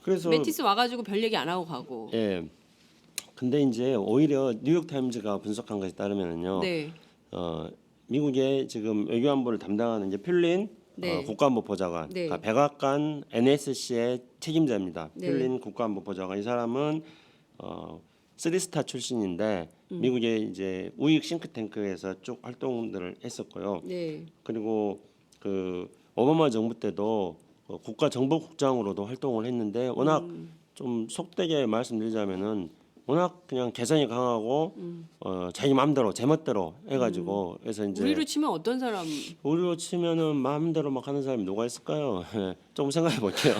그래서 매티스 와가지고 별 얘기 안 하고 가고. 예. 근데 이제 오히려 뉴욕 타임즈가 분석한 것에 따르면은요. 네. 미국의 지금 외교안보를 담당하는 이제 필린 네. 국가안보 보좌관, 네. 그러니까 백악관 NSC의 책임자입니다. 네. 필린 국가안보 보좌관 이 사람은 3스타 출신인데 미국의 이제 우익 싱크탱크에서 쭉 활동들을 했었고요. 네. 그리고 그 오바마 정부 때도 국가정보국장으로도 활동을 했는데 워낙 좀 속되게 말씀드리자면은 워낙 그냥 개성이 강하고 자기 마음대로 제멋대로 해가지고 그래서 이제 우리로 치면 어떤 사람? 우리로 치면은 마음대로 막 하는 사람이 누가 있을까요? 좀 생각해 볼게요.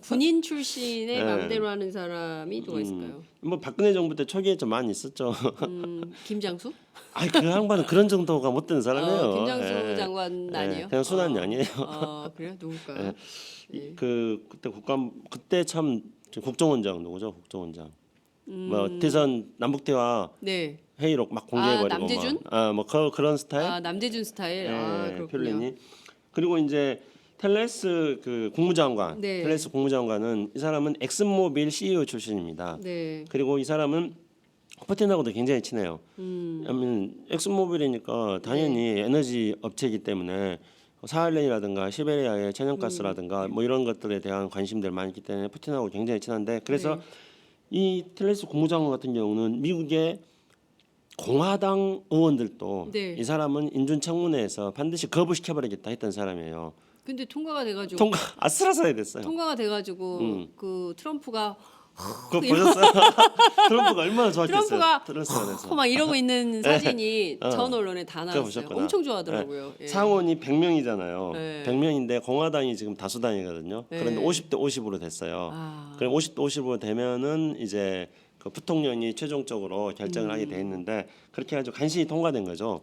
군인 출신의 네. 마음대로 하는 사람이 누가 있을까요? 뭐 박근혜 정부 때 초기에 좀 많이 있었죠. 김장수? 아니 그 양반은 그런 정도가 못 되는 사람이에요. 김장수 예. 장관 예, 아니에요? 그냥 순한 양이에요. 그래요? 누굴까요? 그때 그때 참 국정원장 누구죠? 국정원장. 뭐 대선 남북 대화 네. 회의록 막 공개해버리고 남재준? 뭐 그런 스타일. 남재준 스타일. 그렇군요. 필린이. 그리고 이제 텔레스 그 국무장관, 네. 텔레스 국무장관은 이 사람은 엑슨모빌 CEO 출신입니다. 네. 그리고 이 사람은 푸틴하고도 굉장히 친해요. 왜냐하면 엑슨모빌이니까 당연히 에너지 업체이기 때문에 사할렌이라든가 시베리아의 천연가스라든가 뭐 이런 것들에 대한 관심들 많이 있기 때문에 푸틴하고 굉장히 친한데 그래서 네. 이 텔레스 국무장관 같은 경우는 미국의 공화당 의원들도 네. 이 사람은 인준청문회에서 반드시 거부시켜버리겠다 했던 사람이에요. 근데 통과가 돼가지고 통과 아슬아슬하게 됐어요. 통과가 돼가지고 그 트럼프가 그거 보셨어요? 트럼프가 얼마나 좋았겠어요. 트럼프가 트럼프가 막 이러고 있는 사진이 어. 전 언론에 다 그거 나왔어요. 보셨구나. 엄청 좋아하더라고요. 예. 상원이 100명이잖아요. 네. 100명인데 공화당이 지금 다수당이거든요. 네. 그런데 50대 50으로 됐어요. 그럼 50대 50으로 되면은 이제 그 부통령이 최종적으로 결정을 하게 돼 있는데 그렇게 해가지고 간신히 통과된 거죠.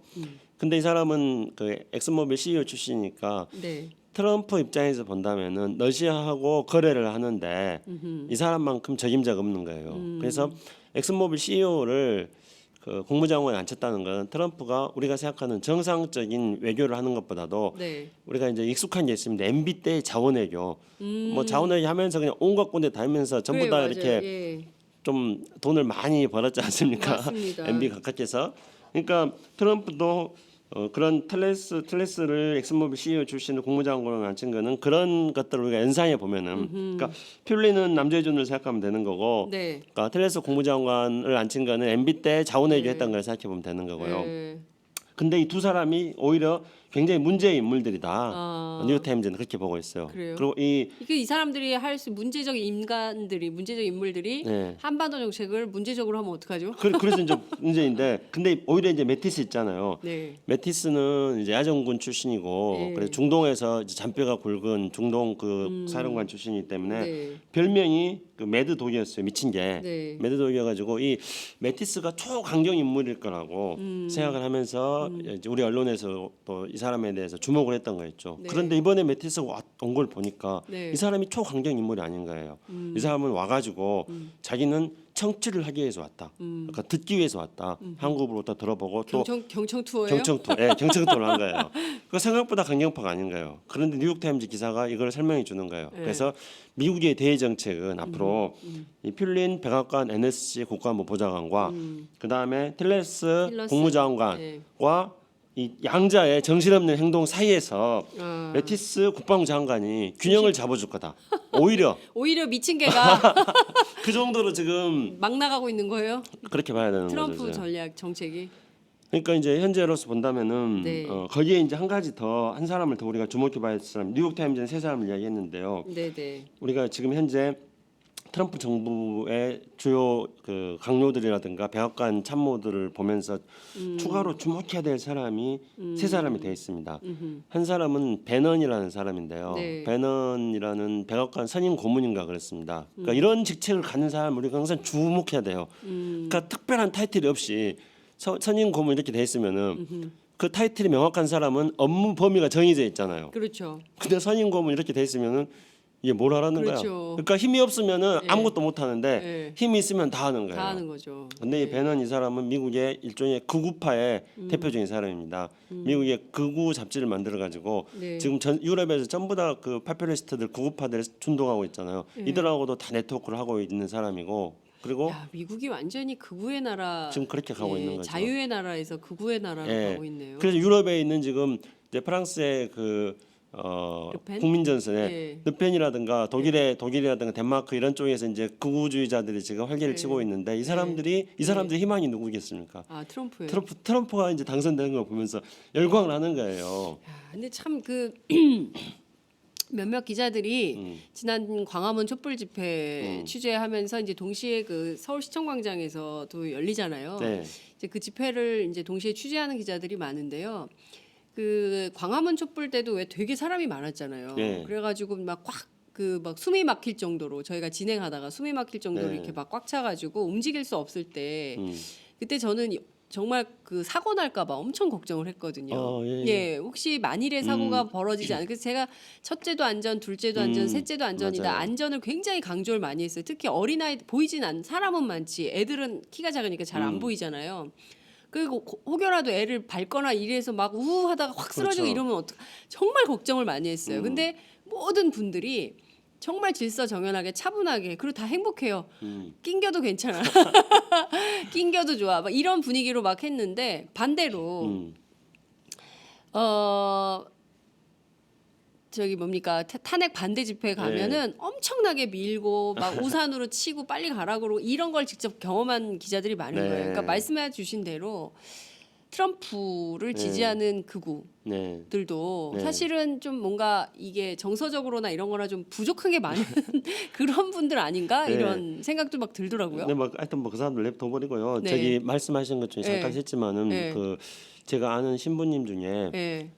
근데 이 사람은 그 엑슨모빌 CEO 출신이니까 네. 트럼프 입장에서 본다면은 러시아하고 거래를 하는데 이 사람만큼 적임자가 없는 거예요. 그래서 엑슨모빌 CEO를 그 국무장관에 앉혔다는 건 트럼프가 우리가 생각하는 정상적인 외교를 하는 것보다도 네. 우리가 이제 익숙한 게 있습니다. MB 때 자원외교, 뭐 자원외교 하면서 그냥 온갖 군데 다니면서 전부 그래요, 다 맞아요. 이렇게 예. 좀 돈을 많이 벌었지 않습니까? 맞습니다. MB 각각에서. 그러니까 트럼프도 그런 텔레스를 엑슨모빌 CEO 출신의 국무장관으로 앉힌 거는 그런 것들을 우리가 연상해 보면은 그러니까 퓰리는 남재준을 생각하면 되는 거고 네. 그러니까 텔레스 국무장관을 앉힌 거는 MB 때 자원외교 했던 걸 생각해 보면 되는 거고요. 네. 근데 이 두 사람이 오히려 굉장히 문제의 인물들이다. 아. 뉴욕타임즈는 그렇게 보고 있어요. 그래요? 그리고 이 사람들이 할 수 문제적 인간들이 문제적 인물들이 네. 한반도 정책을 문제적으로 하면 어떡하죠? 그래서 이제 문제인데, 근데 오히려 이제 매티스 있잖아요. 네. 매티스는 이제 야전군 출신이고, 네. 그래서 중동에서 이제 잔뼈가 굵은 중동 그 사령관 출신이기 때문에 네. 별명이 그 매드 독이었어요. 미친 게. 네. 매드 독이어가지고 이 매티스가 초강경 인물일 거라고 생각을 하면서 이제 우리 언론에서 또 이 사람에 대해서 주목을 했던 거였죠. 네. 그런데 이번에 매티스가 온 걸 보니까 네. 이 사람이 초강경 인물이 아닌 거예요. 이 사람은 와가지고 자기는 청취를 하기 위해서 왔다. 그러니까 듣기 위해서 왔다. 한국으로부터 들어보고 또 경청 투어예요? 경청 투어를 한 거예요. 그 생각보다 강경파가 아닌 거예요. 그런데 뉴욕타임즈 기사가 이걸 설명해 주는 거예요. 네. 그래서 미국의 대외 정책은 앞으로 이 필린 백악관 NSC 국가안보 보좌관과 그 다음에 틸러스 틸러스. 국무장관과 이 양자의 정신없는 행동 사이에서 매티스 국방부 장관이 균형을 잡아줄 거다. 오히려 미친 개가 그 정도로 지금 막 나가고 있는 거예요? 그렇게 봐야 되는 트럼프 거죠. 이제. 전략 정책이. 그러니까 이제 현재로서 본다면은 네. 거기에 이제 한 가지 더 한 사람을 더 우리가 주목해봐야 할 사람, 뉴욕타임즈는 세 사람을 이야기했는데요. 네네. 우리가 지금 현재 트럼프 정부의 주요 그 강요들이라든가 백악관 참모들을 보면서 추가로 주목해야 될 사람이 세 사람이 되어 있습니다. 한 사람은 배넌이라는 사람인데요. 네. 배넌이라는 백악관 선임 고문인가 그랬습니다. 그러니까 이런 직책을 갖는 사람을 우리가 항상 주목해야 돼요. 그러니까 특별한 타이틀이 없이 선임 고문 이렇게 돼 있으면은 그 타이틀이 명확한 사람은 업무 범위가 정해져 있잖아요. 그렇죠. 근데 선임 고문 이렇게 돼 있으면은 이게 뭘 하라는 거야? 그렇죠. 그러니까 힘이 없으면은 네. 아무것도 못 하는데 네. 힘이 있으면 다 하는 거예요. 다 하는 거죠. 근데 이 배넌 이 사람은 미국의 일종의 극우파의 대표적인 사람입니다. 미국의 극우 잡지를 만들어 가지고 네. 지금 유럽에서 전부 다 그 파퓰리스트들 극우파들 준동하고 있잖아요. 네. 이들하고도 다 네트워크를 하고 있는 사람이고, 그리고 야, 미국이 완전히 극우의 나라. 지금 그렇게 가고 있는 거죠. 자유의 나라에서 극우의 나라로 예. 가고 있네요. 그래서 유럽에 있는 지금 이제 프랑스의 르펜? 국민전선에 네. 르펜이라든가 독일이라든가 덴마크 이런 쪽에서 이제 극우주의자들이 지금 활개를 네. 치고 있는데 이 사람들이 희망이 누구겠습니까? 아 트럼프요. 트럼프가 이제 당선되는 걸 보면서 열광을 하는 거예요. 근데 참 그 몇몇 기자들이 지난 광화문 촛불 집회 취재하면서 이제 동시에 그 서울시청광장에서도 열리잖아요. 네. 이제 그 집회를 이제 동시에 취재하는 기자들이 많은데요. 그 광화문 촛불 때도 왜 되게 사람이 많았잖아요. 네. 그래가지고 막 숨이 막힐 정도로 저희가 진행하다가 숨이 막힐 정도로 네. 이렇게 막 꽉 차가지고 움직일 수 없을 때 음. 그때 저는 정말 그 사고 날까봐 엄청 걱정을 했거든요. 예. 예, 혹시 만일의 사고가 벌어지지 않을까. 그래서 제가 첫째도 안전, 둘째도 안전, 셋째도 안전이다. 맞아요. 안전을 굉장히 강조를 많이 했어요. 특히 어린아이 보이진 않, 사람은 많지. 애들은 키가 작으니까 잘 안 보이잖아요. 그리고 혹여라도 애를 밟거나 이래서 막 우우하다가 확 쓰러지고 그렇죠. 이러면 정말 걱정을 많이 했어요. 근데 모든 분들이 정말 질서정연하게 차분하게 그리고 다 행복해요. 낑겨도 괜찮아. 낑겨도 좋아. 막 이런 분위기로 막 했는데 반대로 저기 뭡니까 탄핵 반대 집회 가면은 엄청나게 밀고 막 우산으로 치고 빨리 가라 그러고 이런 걸 직접 경험한 기자들이 많은 네. 거예요. 그러니까 말씀해 주신 대로 트럼프를 지지하는 극우들도 네. 사실은 좀 뭔가 이게 정서적으로나 이런 거나 좀 부족한 게 많은 그런 분들 아닌가 네. 이런 생각도 막 들더라고요. 근데 뭐 하여튼 뭐 그 사람들 냅둬버리고요. 네. 저기 말씀하신 것 중에 잠깐 네. 했지만은 네. 그 제가 아는 신부님 중에 네.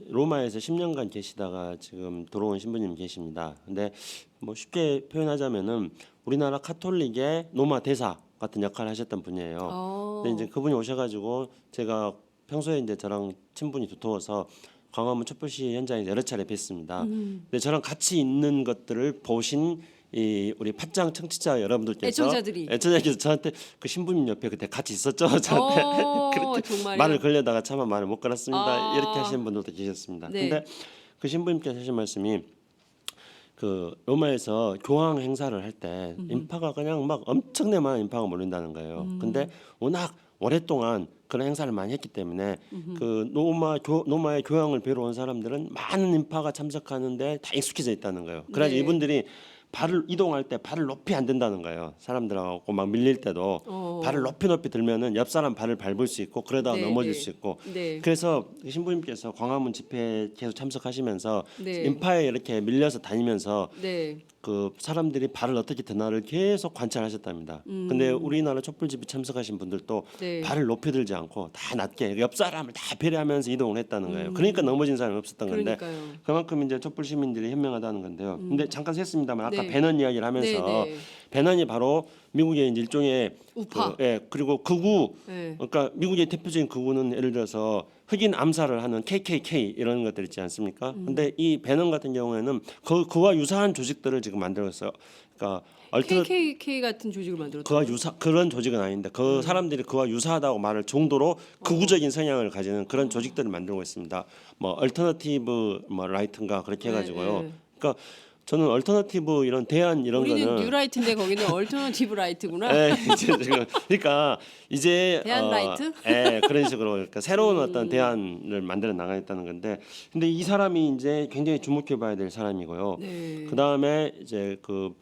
로마에서 10년간 계시다가 지금 들어온 신부님 계십니다. 근데 뭐 쉽게 표현하자면은 우리나라 카톨릭의 로마 대사 같은 역할을 하셨던 분이에요. 근데 이제 그분이 오셔가지고 제가 평소에 이제 저랑 친분이 두터워서 광화문 촛불 시위 현장에서 여러 차례 뵀습니다. 근데 저랑 같이 있는 것들을 보신 이 우리 팟짱 청취자 여러분들께서 애청자들께서 저한테 그 신부님 옆에 그때 같이 있었죠. 저한테 그렇게 정말요? 말을 걸려다가 차마 말을 못 걸었습니다. 아. 이렇게 하시는 분들도 계셨습니다. 네. 근데 그 신부님께서 하신 말씀이 그 로마에서 교황 행사를 할 때 인파가 그냥 막 엄청나게 많은 인파가 몰린다는 거예요. 근데 워낙 오랫동안 그런 행사를 많이 했기 때문에 그 로마의 교황을 뵈러 온 사람들은 많은 인파가 참석하는데 다 익숙해져 있다는 거예요. 그래서 네. 이분들이 발을 이동할 때 발을 높이 안 든다는 거예요. 사람들하고 막 밀릴 때도 발을 높이 들면은 옆 사람 발을 밟을 수 있고 그러다가 네, 넘어질 네. 수 있고. 네. 그래서 신부님께서 광화문 집회에 계속 참석하시면서 네. 인파에 이렇게 밀려서 다니면서 네. 그 사람들이 발을 어떻게 드나를 계속 관찰하셨답니다. 근데 우리나라 촛불 집회 참석하신 분들도 네. 발을 높이 들지 않고 다 낮게 옆 사람을 다 배려하면서 이동을 했다는 거예요. 그러니까 넘어진 사람이 없었던 건데 그러니까요. 그만큼 이제 촛불 시민들이 현명하다는 건데요. 근데 잠깐 셌습니다만 아까 네. 배넌 이야기를 하면서 네, 네. 배넌이 바로 미국의 이제 일종의 우파. 그리고 극우 네. 그러니까 미국의 대표적인 극우는 예를 들어서 흑인 암살을 하는 KKK 이런 것들 있지 않습니까? 근데 이 배넌 같은 경우에는 그와 유사한 조직들을 지금 만들었어요. 그러니까 KKK 같은 조직을 만들었다. 그와 그런 조직은 아닌데 그 사람들이 그와 유사하다고 말할 정도로 극우적인 성향을 가지는 그런 조직들을 만들고 있습니다. 뭐 얼터너티브 뭐 라이트인가 그렇게 해가지고요. 네. 그러니까 저는 얼터너티브 이런 대안 이런 우리는 거는 뉴라이트인데 거기는 얼터너티브 라이트구나. 이제 지금 그러니까 이제 대안 라이트? 그런 식으로 그러니까 새로운 어떤 대안을 만들어 나가겠다는 건데 근데 이 사람이 이제 굉장히 주목해봐야 될 사람이고요. 네. 그 다음에 이제 그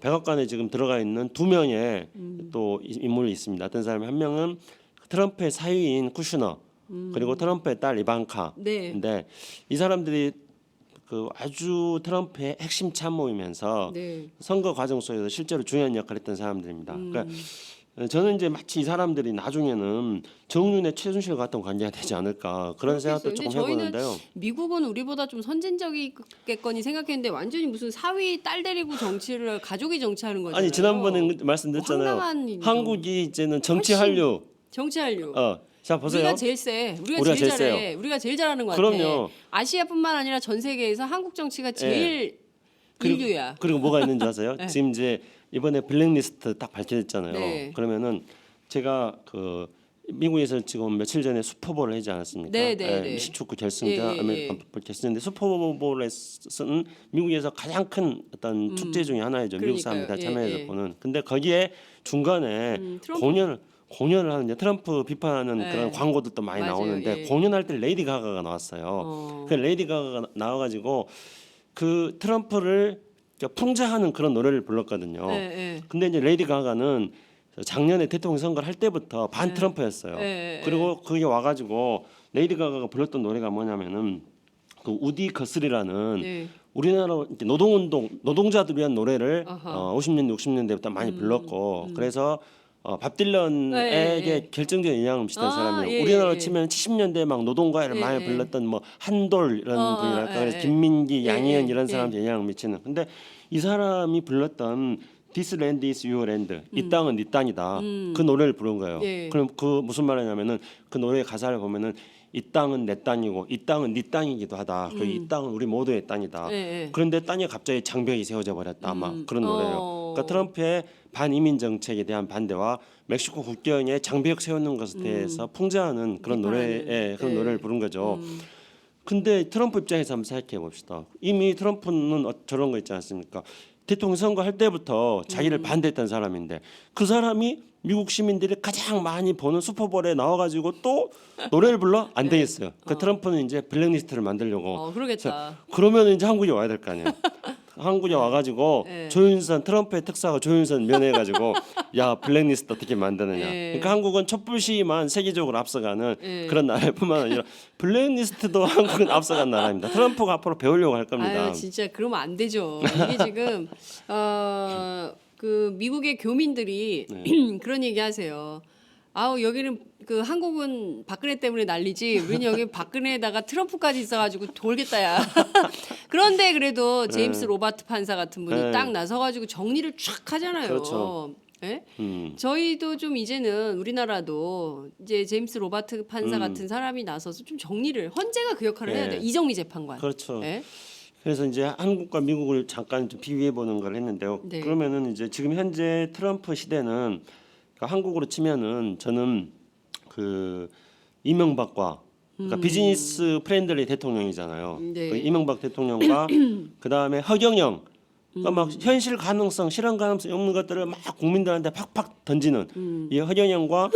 백악관에 지금 들어가 있는 두 명의 또 인물이 있습니다. 어떤 사람이 한 명은 트럼프의 사위인 쿠슈너 그리고 트럼프의 딸 이방카. 네. 근데 이 사람들이 그 아주 트럼프의 핵심 참모이면서 네. 선거 과정 속에서 실제로 중요한 역할을 했던 사람들입니다. 그러니까 저는 이제 마치 이 사람들이 나중에는 정윤의 최순실 같은 관계가 되지 않을까 그런 생각도 조금 해보는데요. 미국은 우리보다 좀 선진적이겠거니 생각했는데 완전히 무슨 사위 딸 데리고 정치를 가족이 정치하는 거잖아요. 아니 지난번에 말씀드렸잖아요. 황당한 일이죠. 한국이 이제는 정치 한류. 정치한류. 자 보세요. 우리가 제일 세. 우리가 우리가 제일 제일 잘해. 세요. 우리가 제일 잘하는 것 그럼요. 같아. 아시아뿐만 아니라 전 세계에서 한국 정치가 제일 인류야. 그리고 뭐가 있는지 아세요? 네. 지금 이제 이번에 블랙리스트 딱 밝혀졌잖아요. 네. 그러면은 제가 그 미국에서 지금 며칠 전에 슈퍼볼을 하지 않았습니까? 네, 네, 네. 미식축구 결승전, 예, 예, 아메리칸 풋볼 결승인데 슈퍼볼에서는 미국에서 가장 큰 어떤 축제 중에 하나이죠. 미국 사람들이 다 그러니까요. 참여해서 예, 예. 보는. 근데 거기에 중간에 트럼프. 공연을 하는 이제 트럼프 비판하는 네. 그런 광고들도 많이 맞아요. 나오는데 예. 공연할 때 레이디 가가가 나왔어요. 그 레이디 가가가 나와가지고 그 트럼프를 풍자하는 그런 노래를 불렀거든요. 예, 예. 근데 이제 레이디 가가는 작년에 대통령 선거를 할 때부터 반 트럼프였어요. 예, 그리고 그게 와가지고 레이디 가가가 불렀던 노래가 뭐냐면은 그 우디 거슬이라는 네. 우리나라 이렇게 노동자들 위한 노래를 아하. 50년대 60년대부터 많이 불렀고 그래서 밥 딜런에게 네. 결정적인 영향을 미쳤던 사람이에요. 예, 우리나라로 예. 치면 70년대 막 노동가를 예, 많이 예. 불렀던 뭐 한돌 이런 분이랄까 그래서 예. 김민기, 예, 양희은 예. 이런 예. 사람들 영향을 미치는. 근데 이 사람이 불렀던 This land is your land. 이 땅은 네 땅이다. 그 노래를 부른 거예요. 예. 그럼 그 무슨 말이냐면은 그 노래 가사를 보면은 이 땅은 내 땅이고 이 땅은 네 땅이기도 하다. 그 이 땅은 우리 모두의 땅이다. 예, 예. 그런데 땅에 갑자기 장벽이 세워져 버렸다. 아마 그런 노래예요. 그러니까 트럼프의 반이민 정책에 대한 반대와 멕시코 국경에 장벽 세우는 것에 대해서 풍자하는 그런 비판하는. 그런 예. 노래를 부른 거죠. 근데 트럼프 입장에서 한번 생각해 봅시다. 이미 트럼프는 저런 거 있지 않습니까? 대통령 선거 할 때부터 자기를 반대했던 사람인데 그 사람이 미국 시민들이 가장 많이 보는 슈퍼볼에 나와가지고 또 노래를 불러 안 되겠어요. 그 트럼프는 이제 블랙리스트를 만들려고. 그러겠다. 그러면 이제 한국에 와야 될 거 아니에요. 한국에 와가지고 네. 조윤선 트럼프의 특사가 조윤선 면해가지고 야 블랙리스트 어떻게 만드느냐. 네. 그러니까 한국은 촛불 시위만 세계적으로 앞서가는 네. 그런 나라뿐만 아니라 블랙리스트도 한국은 앞서간 나라입니다. 트럼프가 앞으로 배우려고 할 겁니다. 아유 진짜 그러면 안 되죠. 이게 지금 그 미국의 교민들이 네. 그런 얘기 하세요. 아우 여기는 그 한국은 박근혜 때문에 난리지 우리는 여기 박근혜에다가 트럼프까지 있어가지고 돌겠다야. 그런데 그래도 제임스 로바트 판사 같은 분이 네. 딱 나서가지고 정리를 쫙 하잖아요. 그렇죠. 예? 음. 저희도 좀 이제는 우리나라도 이제 제임스 로바트 판사 같은 사람이 나서서 좀 정리를 헌재가 그 역할을 해야 네. 돼요. 이정미 재판관. 그렇죠. 예? 그래서 이제 한국과 미국을 잠깐 좀 비교해 보는 걸 했는데요. 네. 그러면은 이제 지금 현재 트럼프 시대는 그러니까 한국으로 치면은 저는 그 이명박과 그러니까 비즈니스 프렌들리 대통령이잖아요. 네. 그 이명박 대통령과 그 다음에 허경영. 그러니까 막 현실 가능성, 실현 가능성 없는 것들을 막 국민들한테 팍팍 던지는 이 허경영과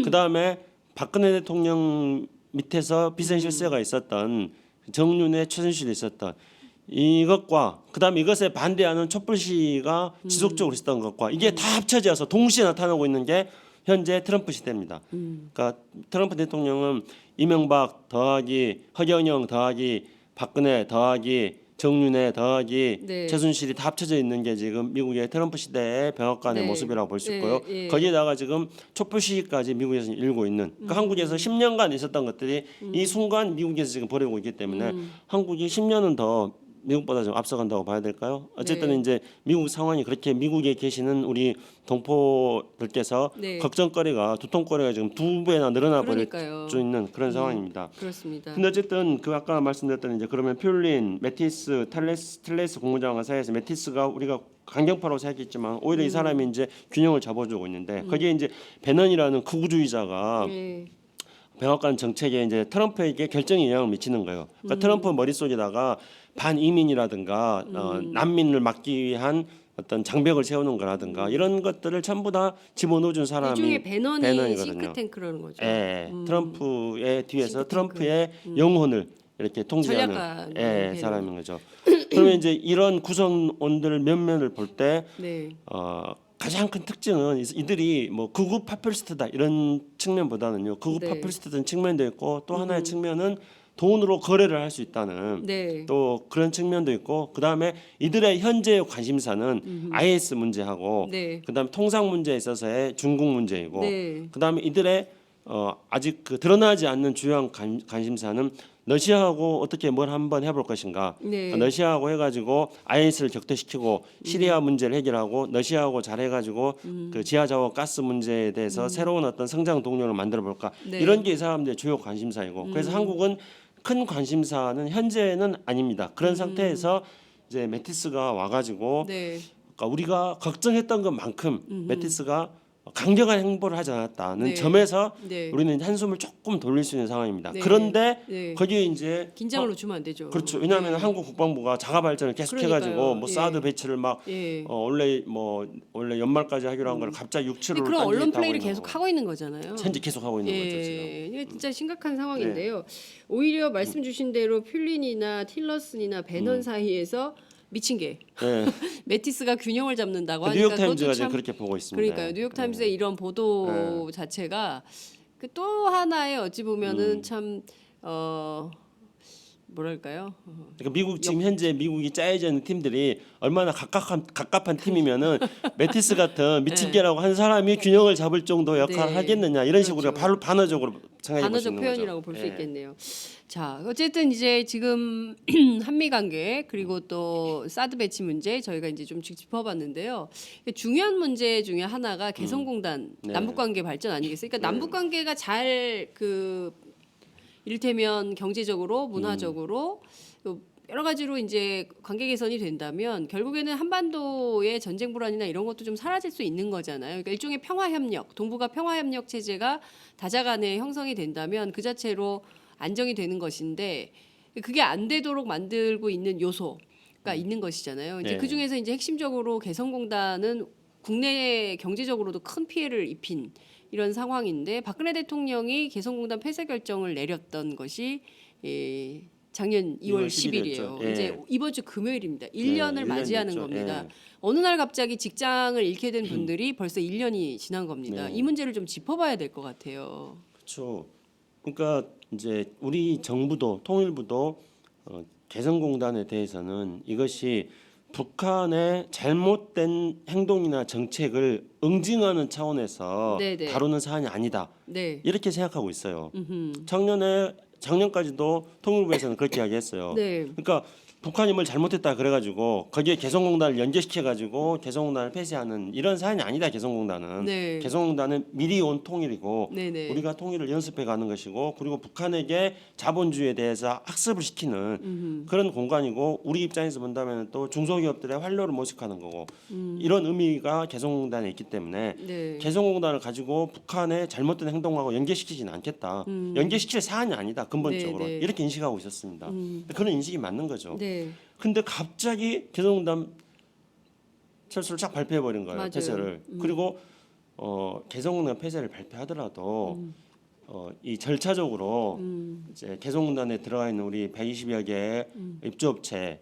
그 다음에 박근혜 대통령 밑에서 비선 실세가 있었던 정윤회, 최순실이 있었던 이것과 그다음에 이것에 반대하는 촛불 시위가 지속적으로 있었던 것과 이게 다 합쳐져서 동시에 나타나고 있는 게 현재 트럼프 시대입니다. 그러니까 트럼프 대통령은 이명박 더하기 허경영 더하기 박근혜 더하기 정윤회 더하기 네. 최순실이 다 합쳐져 있는 게 지금 미국의 트럼프 시대의 백악관의 네. 모습이라고 볼 수 네, 있고요. 예. 거기에다가 지금 촛불 시위까지 미국에서 일고 있는 그러니까 한국에서 10년간 있었던 것들이 이 순간 미국에서 지금 벌이고 있기 때문에 한국이 10년은 더 미국보다 좀 앞서간다고 봐야 될까요? 어쨌든 네. 이제 미국 상황이 그렇게 미국에 계시는 우리 동포들께서 네. 걱정거리가 두통거리가 지금 2배나 늘어나 버릴 그러니까요. 수 있는 그런 상황입니다. 그렇습니다. 근데 어쨌든 그 아까 말씀드렸던 이제 그러면 퓰린, 메티스, 텔레스 국무장관 사이에서 메티스가 우리가 강경파라고 생각했지만 오히려 이 사람이 이제 균형을 잡아주고 있는데 거기에 이제 배넌이라는 극우주의자가 예. 백악관 정책에 이제 트럼프에게 결정에 영향을 미치는 거예요. 그러니까 트럼프 머릿속에다가 반이민이라든가 난민을 막기 위한 어떤 장벽을 세우는 거라든가 이런 것들을 전부 다 집어넣어준 사람이 일종의 배넌이 배넌이거든요. 싱크탱크라는 거죠. 예, 트럼프의 뒤에서 싱크탱크. 트럼프의 영혼을 이렇게 통제하는 전략가 예, 사람인 거죠. 그러면 이제 이런 구성원들 면면을 볼 때 네. 가장 큰 특징은 이들이 뭐 극우 파퓰리스트다 이런 측면보다는요. 극우 네. 파퓰리스트된 측면도 있고 또 하나의 측면은 돈으로 거래를 할 수 있다는 네. 또 그런 측면도 있고 그다음에 이들의 현재의 관심사는 IS 문제하고 네. 그다음에 통상 문제에 있어서의 중국 문제이고 네. 그다음에 이들의 아직 그 드러나지 않는 주요한 관심사는 러시아하고 어떻게 뭘 한번 해볼 것인가. 네. 그러니까 러시아하고 해가지고 IS를 격퇴시키고 시리아 문제를 해결하고 러시아하고 잘해가지고 그 지하자원 가스 문제에 대해서 새로운 어떤 성장 동력을 만들어 볼까. 네. 이런 게 이 사람들의 주요 관심사이고 그래서 한국은 큰 관심사는 현재는 아닙니다. 그런 상태에서 이제 메티스가 와가지고 네. 그러니까 우리가 걱정했던 것만큼 메티스가 강경한 행보를 하지 않았다는 네. 점에서 네. 우리는 한숨을 조금 돌릴 수 있는 상황입니다. 네. 그런데 네. 거기에 이제 긴장을 놓치면 안 되죠. 그렇죠. 왜냐하면 네. 한국 국방부가 자가 발전을 계속해가지고 그러니까요. 뭐 예. 사드 배치를 막 예. 원래 연말까지 하기로 한 걸 갑자기 6, 7월 근데 그런 언론 플레이를 계속 하고 있는 거잖아요. 현재 계속 하고 있는 거죠 지금. 이게 진짜 심각한 상황인데요. 오히려 말씀 주신 대로 퓰린이나 틸러슨이나 배넌 사이에서 미친 게 네. 메티스가 균형을 잡는다고 하니까 뉴욕 타임즈가 그것도 지금 참 그렇게 보고 있습니다. 그러니까요. 뉴욕 타임스의 이런 보도 자체가 그 또 하나의 어찌 보면은 참 뭐랄까요? 그러니까 미국 지금 현재 미국이 짜여져 있는 팀들이 얼마나 갑갑한 팀이면은 메티스 같은 미친 개라고 한 사람이 균형을 잡을 정도 역할을 네. 하겠느냐 이런 식으로 그렇죠. 바로 반어적으로 생각해 볼 수 단어적 있는 표현이라고 거죠. 볼 수 예. 있겠네요. 자, 어쨌든 이제 지금 한미 관계 그리고 또 사드 배치 문제 저희가 이제 좀 짚어봤는데요. 중요한 문제 중에 하나가 개성공단 네. 남북 관계 발전 아니겠어요? 그러니까 남북 관계가 잘 이를테면 경제적으로, 문화적으로 여러 가지로 이제 관계 개선이 된다면 결국에는 한반도의 전쟁 불안이나 이런 것도 좀 사라질 수 있는 거잖아요. 그러니까 일종의 평화 협력, 동북아 평화 협력 체제가 다자간에 형성이 된다면 그 자체로 안정이 되는 것인데 그게 안 되도록 만들고 있는 요소가 있는 것이잖아요. 이제 네. 그 중에서 이제 핵심적으로 개성공단은 국내 경제적으로도 큰 피해를 입힌 이런 상황인데 박근혜 대통령이 개성공단 폐쇄 결정을 내렸던 것이 작년 2월 10일이에요. 예. 이제 이번 주 금요일입니다. 1년을 네, 맞이하는 1년 됐죠. 겁니다. 예. 어느 날 갑자기 직장을 잃게 된 분들이 벌써 1년이 지난 겁니다. 네. 이 문제를 좀 짚어봐야 될 것 같아요. 그렇죠. 그러니까 이제 우리 정부도 통일부도 개성공단에 대해서는 이것이 북한의 잘못된 행동이나 정책을 응징하는 차원에서 네네. 다루는 사안이 아니다. 네. 이렇게 생각하고 있어요. 음흠. 작년까지도 통일부에서는 그렇게 이야기했어요. 네. 그러니까 북한이 뭘 잘못했다 그래가지고 거기에 개성공단을 연계시켜가지고 개성공단을 폐쇄하는 이런 사안이 아니다. 개성공단은 네. 개성공단은 미리 온 통일이고 네네. 우리가 통일을 연습해가는 것이고 그리고 북한에게 자본주의에 대해서 학습을 시키는 그런 공간이고 우리 입장에서 본다면 또 중소기업들의 활로를 모색하는 거고 이런 의미가 개성공단에 있기 때문에 네. 개성공단을 가지고 북한의 잘못된 행동하고 연계시키지는 않겠다. 연계시킬 사안이 아니다. 근본적으로 네, 네. 이렇게 인식하고 있었습니다. 그런 인식이 맞는 거죠. 네. 근데 갑자기 개성공단 철수를 쫙 발표해 버린 거예요. 맞아요. 폐쇄를. 그리고 개성공단 폐쇄를 발표하더라도 이 절차적으로 이제 개성공단에 들어가 있는 우리 120여 개의 입주업체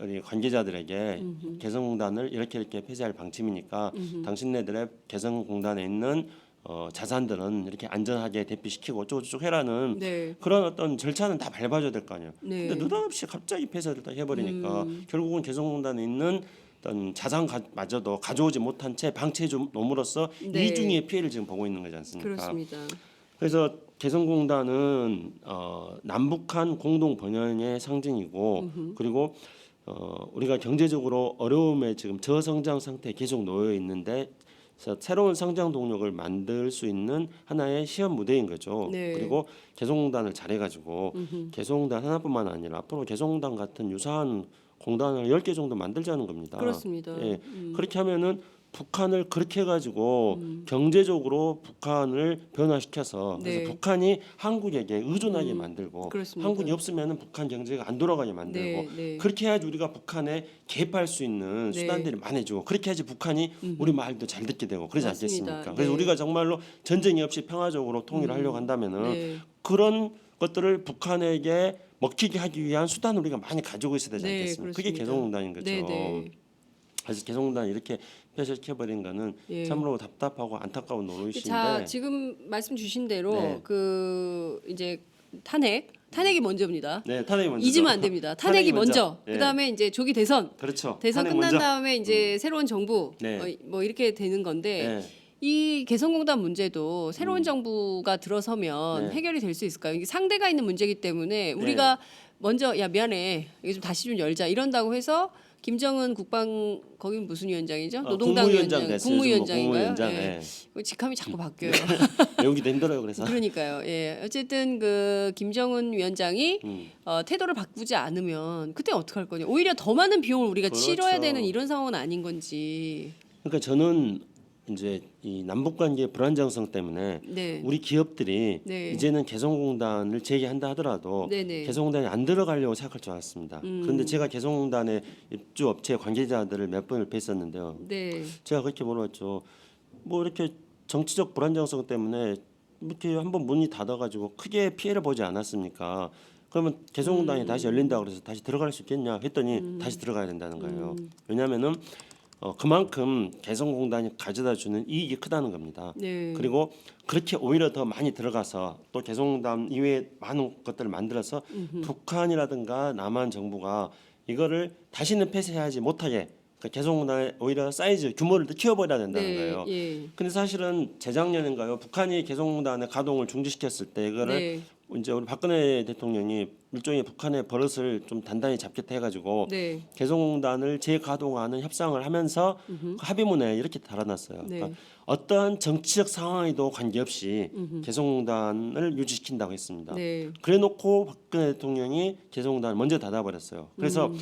우리 관계자들에게 개성공단을 이렇게 폐지할 방침이니까 당신네들의 개성공단에 있는 자산들은 이렇게 안전하게 대피시키고 어쩌고저쩌고 해라는 네. 그런 어떤 절차는 다 밟아줘야 될 거 아니에요. 네. 근데 느닷없이 갑자기 폐쇄를 다 해버리니까 결국은 개성공단에 있는 어떤 자산마저도 가져오지 못한 채 방치해 줌으로써 네. 이중의 피해를 지금 보고 있는 거지 않습니까? 그렇습니다. 그래서 개성공단은 남북한 공동 번영의 상징이고 그리고 우리가 경제적으로 어려움에 지금 저성장 상태에 계속 놓여 있는데 그래서 새로운 성장 동력을 만들 수 있는 하나의 시험 무대인 거죠. 네. 그리고 개성공단을 잘해가지고 개성공단 하나뿐만 아니라 앞으로 개성공단 같은 유사한 공단을 10개 정도 만들자는 겁니다. 그렇습니다. 예, 그렇게 하면은 북한을 그렇게 해가지고 경제적으로 북한을 변화시켜서 네. 그래서 북한이 한국에게 의존하게 만들고 그렇습니다. 한국이 없으면은 북한 경제가 안 돌아가게 만들고 네, 네. 그렇게 해야지 우리가 북한에 개입할 수 있는 네. 수단들이 많아지고 그렇게 해야지 북한이 우리 말도 잘 듣게 되고 그러지 맞습니다. 않겠습니까? 그래서 네. 우리가 정말로 전쟁이 없이 평화적으로 통일을 하려고 한다면은 네. 그런 것들을 북한에게 먹히게 하기 위한 수단을 우리가 많이 가지고 있어야 되지 네, 않겠습니까? 그게 그렇습니다. 개성공단인 거죠. 네, 네. 그래서 개성공단 이렇게 폐쇄시켜버린 거는 예. 참으로 답답하고 안타까운 노릇인데 자, 지금 말씀 주신 대로 네. 그 이제 탄핵이 먼저입니다. 네, 탄핵이 먼저 잊으면 안 됩니다. 탄핵이 먼저. 예. 그다음에 이제 조기 대선. 그렇죠. 대선 탄핵 끝난 먼저. 다음에 이제 새로운 정부 네. 뭐 이렇게 되는 건데 네. 이 개성공단 문제도 새로운 정부가 들어서면 네. 해결이 될 수 있을까요? 이게 상대가 있는 문제이기 때문에 우리가 먼저 야 미안해 이게 좀 다시 좀 열자 이런다고 해서 김정은 국방 거기 무슨 위원장이죠? 노동당 국무위원장 위원장, 됐어요. 국무위원장인가요? 국무위원장, 예. 예. 직함이 자꾸 바뀌어요. 외우기도 힘들어요. 그래서 그러니까요. 예. 어쨌든 그 김정은 위원장이 음. 태도를 바꾸지 않으면 그때 어떻게 할 거냐? 오히려 더 많은 비용을 우리가 그렇죠. 치러야 되는 이런 상황은 아닌 건지. 그러니까 저는 이제 이 남북 관계의 불안정성 때문에 네. 우리 기업들이 네. 이제는 개성공단을 재개한다 하더라도 네네. 개성공단에 안 들어가려고 생각할 줄 알았습니다. 그런데 제가 개성공단의 입주 업체 관계자들을 몇 번을 뵀었는데요. 네. 제가 그렇게 물어봤죠. 뭐 이렇게 정치적 불안정성 때문에 이렇게 한번 문이 닫아가지고 크게 피해를 보지 않았습니까? 그러면 개성공단이 다시 열린다 그래서 다시 들어갈 수 있겠냐 했더니 다시 들어가야 된다는 거예요. 왜냐하면은 그만큼 개성공단이 가져다 주는 이익이 크다는 겁니다. 네. 그리고 그렇게 오히려 더 많이 들어가서 또 개성공단 이외에 많은 것들을 만들어서 북한이라든가 남한 정부가 이거를 다시는 폐쇄하지 못하게 그러니까 개성공단의 오히려 사이즈 규모를 더 키워버려야 된다는 네. 거예요. 예. 근데 사실은 재작년인가요? 북한이 개성공단의 가동을 중지시켰을 때 이거를 네. 이제 우리 박근혜 대통령이 일종의 북한의 버릇을 좀 단단히 잡겠다 해가지고 네. 개성공단을 재가동하는 협상을 하면서 그 합의문에 이렇게 달아놨어요. 네. 그러니까 어떠한 정치적 상황에도 관계없이 개성공단을 유지시킨다고 했습니다. 네. 그래놓고 박근혜 대통령이 개성공단을 먼저 닫아버렸어요. 그래서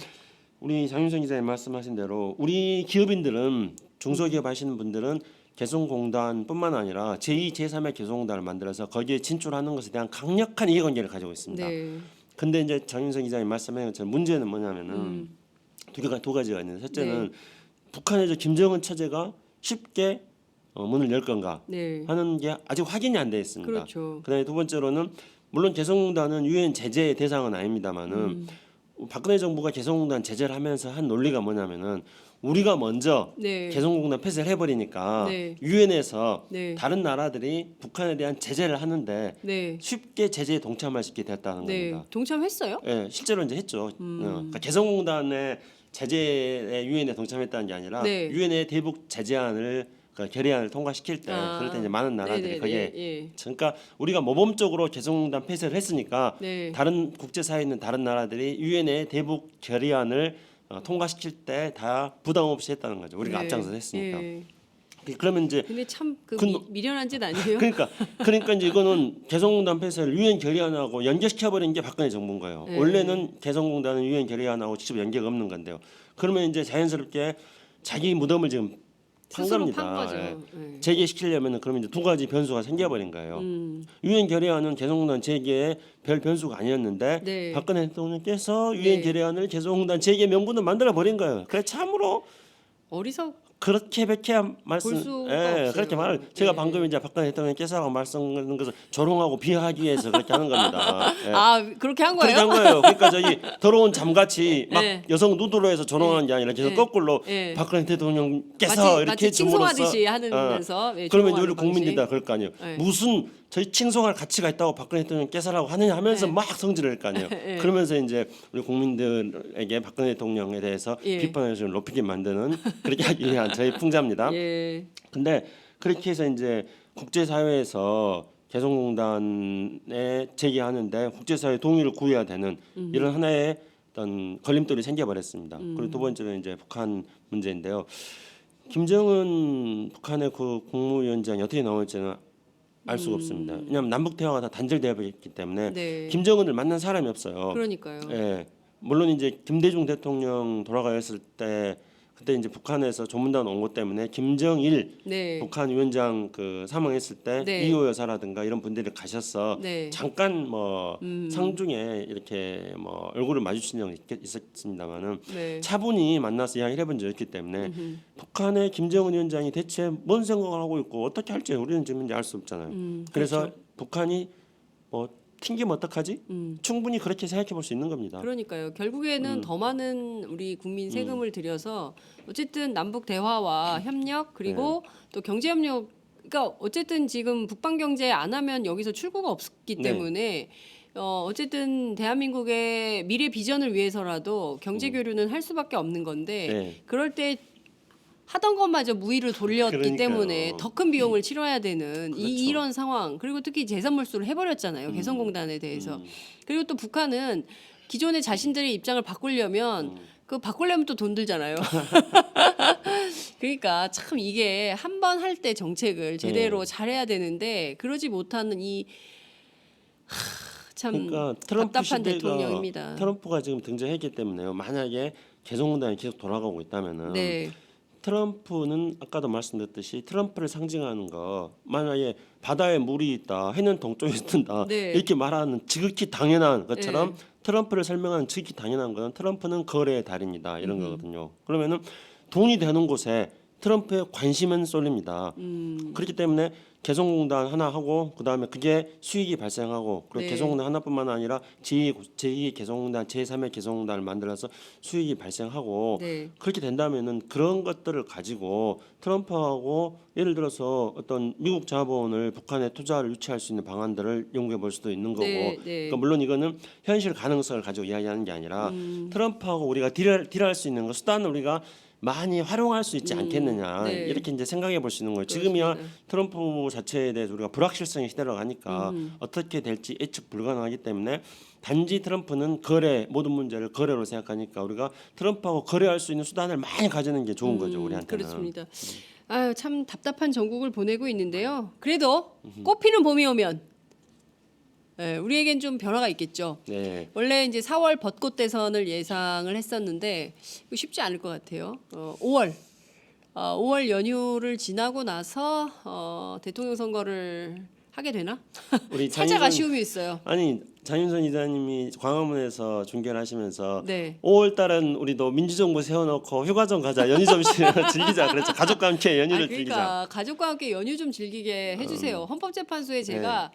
우리 장윤성 기자님 말씀하신 대로 우리 기업인들은 중소기업 하시는 분들은 개성공단뿐만 아니라 제2, 제3의 개성공단을 만들어서 거기에 진출하는 것에 대한 강력한 이해관계를 가지고 있습니다. 네. 근데 이제 장윤성 기자님 말씀하신 것처럼 문제는 뭐냐면은 두 가지가 있는데 첫째는 네. 북한의 저 김정은 처제가 쉽게 문을 열 건가 네. 하는 게 아직 확인이 안 돼 있습니다. 그렇죠. 그다음에 두 번째로는 물론 개성공단은 유엔 제재의 대상은 아닙니다만은 박근혜 정부가 개성공단 제재를 하면서 한 논리가 뭐냐면은 우리가 먼저 네. 개성공단 폐쇄를 해버리니까 네. 유엔에서 네. 다른 나라들이 북한에 대한 제재를 하는데 네. 쉽게 제재에 동참할 수 있게 됐다는 네. 겁니다. 동참했어요? 예, 실제로 이제 했죠. 그러니까 개성공단의 제재에 유엔에 동참했다는 게 아니라 네. 유엔의 대북 제재안을 그러니까 결의안을 통과시킬 때 그럴 때 이제 많은 나라들이 네네네. 거기에 예. 그러니까 우리가 모범적으로 개성공단 폐쇄를 했으니까 네. 다른 국제사회에 있는 다른 나라들이 유엔의 대북 결의안을 통과시킬 때 다 부담 없이 했다는 거죠. 우리가 네. 앞장서 했으니까. 예. 그러면 이제 근데 참 그 근- 미련한 짓 아니에요? 그러니까 이제 이거는 개성공단 폐쇄를 유엔 결의안하고 연결시켜버린 게 박근혜 정부인 거예요. 네. 원래는 개성공단은 유엔 결의안하고 직접 연계가 없는 건데요. 그러면 이제 자연스럽게 자기 무덤을 지금 판 스스로 겁니다. 판 거죠. 예. 예. 재개시키려면 그러면 이제 두 가지 변수가 생겨버린 거예요. 유엔 결의안은 개성공단 재개의 별 변수가 아니었는데 네. 박근혜 대통령께서 유엔 네. 결의안을 개성공단 재개 명분을 만들어 버린 거예요. 그래 참으로 어리석 그렇게밖에 말씀, 수가 예, 없어요. 그렇게 말. 제가 예. 방금 이제 박근혜 대통령 깨사라고 말씀하는 것을 조롱하고 비하하기 위해서 그렇게 하는 겁니다. 예. 아 그렇게 한 그렇게 거예요? 한 거예요. 그러니까 저기 더러운 잠같이 막 네. 여성 누드로해서 조롱하는 게 아니라 계속 네. 거꾸로 네. 박근혜 대통령께서 마치 이렇게 칭송하듯이 줌으로써, 하면서 예, 그러면 조롱하는 우리 국민들이 방식. 다 그럴 거 아니에요. 네. 무슨 저희 칭송할 가치가 있다고 박근혜 대통령께서라고 하느냐 하면서 네. 막 성질을 낼 거 아니에요. 네. 그러면서 이제 우리 국민들에게 박근혜 대통령에 대해서 예. 비판의 수준을 높이게 만드는 그렇게 하기 위한 저희 풍자입니다. 예. 근데 그렇게 해서 이제 국제사회에서 개성공단에 제기하는데 국제사회 동의를 구해야 되는 이런 하나의 어떤 걸림돌이 생겨버렸습니다. 그리고 두 번째는 이제 북한 문제인데요. 김정은 북한의 그 국무위원장이 어떻게 나올지는 알 수가 없습니다. 왜냐하면 남북 대화가 다 단절되어 있기 때문에 네. 김정은을 만난 사람이 없어요. 그러니까요. 예, 물론 이제 김대중 대통령 돌아가셨을 때 그때 이제 북한에서 조문단 온 것 때문에 김정일 네. 북한 위원장 그 사망했을 때 네. 이호 여사라든가 이런 분들이 가셔서 네. 잠깐 뭐 상중에 이렇게 뭐 얼굴을 마주친 적이 있었습니다만은 네. 차분히 만나서 이야기를 해본 적이 있기 때문에 북한의 김정은 위원장이 대체 뭔 생각을 하고 있고 어떻게 할지 우리는 지금 이제 알 수 없잖아요. 그래서 그렇죠. 북한이 뭐 튕기면 어떡하지? 충분히 그렇게 생각해 볼 수 있는 겁니다. 그러니까요. 결국에는 더 많은 우리 국민 세금을 들여서 어쨌든 남북 대화와 협력 그리고 또 경제 협력 그러니까 어쨌든 지금 북방 경제 안 하면 여기서 출구가 없기 네. 때문에 어쨌든 대한민국의 미래 비전을 위해서라도 경제 교류는 할 수밖에 없는 건데 네. 그럴 때 하던 것마저 무위를 돌렸기 그러니까요. 때문에 더 큰 비용을 치러야 되는 그렇죠. 이런 상황 그리고 특히 재산 몰수를 해버렸잖아요 개성공단에 대해서 그리고 또 북한은 기존의 자신들의 입장을 바꾸려면 그 바꾸려면 또 돈 들잖아요. 그러니까 참 이게 한 번 할 때 정책을 제대로 잘해야 되는데 그러지 못하는 이 참 그러니까 트럼프 답답한 시대가 대통령입니다. 트럼프가 지금 등장했기 때문에요. 만약에 개성공단이 계속 돌아가고 있다면은 네, 트럼프는 아까도 말씀드렸듯이 트럼프를 상징하는 거 만약에 바다에 물이 있다 해는 동쪽에 뜬다 네. 이렇게 말하는 지극히 당연한 것처럼 트럼프를 설명하는 지극히 당연한 거는 트럼프는 거래의 달입니다 이런 거거든요. 그러면은 돈이 되는 곳에 트럼프의 관심은 쏠립니다. 그렇기 때문에 개성공단 하나 하고 그다음에 그게 수익이 발생하고 그리고 네. 개성공단 하나뿐만 아니라 제2 개성공단, 제3의 개성공단을 만들어서 수익이 발생하고 네. 그렇게 된다면은 그런 것들을 가지고 트럼프하고 예를 들어서 어떤 미국 자본을 북한에 투자를 유치할 수 있는 방안들을 연구해 볼 수도 있는 거고 네, 네. 그러니까 물론 이거는 현실 가능성을 가지고 이야기하는 게 아니라 트럼프하고 우리가 딜할 수 있는 거 수단을 우리가 많이 활용할 수 있지 않겠느냐 네. 이렇게 이제 생각해 볼 수 있는 거예요. 지금이야 트럼프 자체에 대해서 우리가 불확실성에 시달려 가니까 어떻게 될지 예측 불가능하기 때문에 단지 트럼프는 거래 모든 문제를 거래로 생각하니까 우리가 트럼프하고 거래할 수 있는 수단을 많이 가지는 게 좋은 거죠 우리한테는. 그렇습니다. 아유 참 답답한 전국을 보내고 있는데요. 그래도 꽃피는 봄이 오면 우리에겐 좀 변화가 있겠죠. 네. 원래 이제 4월 벚꽃 대선을 예상을 했었는데 이거 쉽지 않을 것 같아요. 5월 연휴를 지나고 나서 대통령 선거를 하게 되나? 우리 살짝 장윤선- 아쉬움이 있어요. 아니 장윤선 이사님이 광화문에서 중계를 하시면서 네. 5월 달은 우리도 민주정부 세워놓고 휴가 좀 가자 연휴 좀 즐기자 그래서 가족과 함께 연휴를 즐기자. 그러니까 가족과 함께 연휴 좀 즐기게 해주세요. 헌법재판소에 제가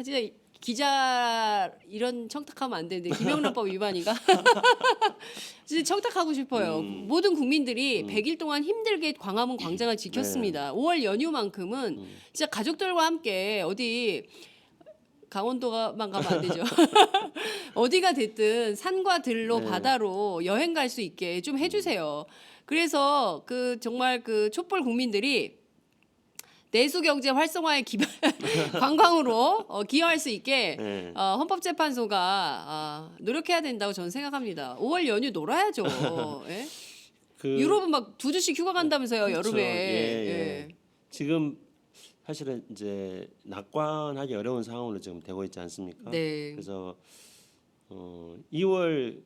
진짜 기자 이런 청탁하면 안 되는데 김영란법 위반인가? 진짜 청탁하고 싶어요. 모든 국민들이 100일 동안 힘들게 광화문 광장을 지켰습니다. 5월 연휴만큼은 진짜 가족들과 함께 어디 강원도가만 가면 안 되죠. 어디가 됐든 산과 들로 바다로 여행 갈 수 있게 좀 해주세요. 그래서 그 정말 그 촛불 국민들이 내수 경제 활성화에 관광으로 기여할 수 있게 네. 헌법재판소가 노력해야 된다고 저는 생각합니다. 5월 연휴 놀아야죠. 예? 그 유럽은 막 2주씩 휴가 간다면서요 그렇죠. 여름에. 예. 지금 사실은 이제 낙관하기 어려운 상황으로 지금 되고 있지 않습니까? 네. 그래서 2월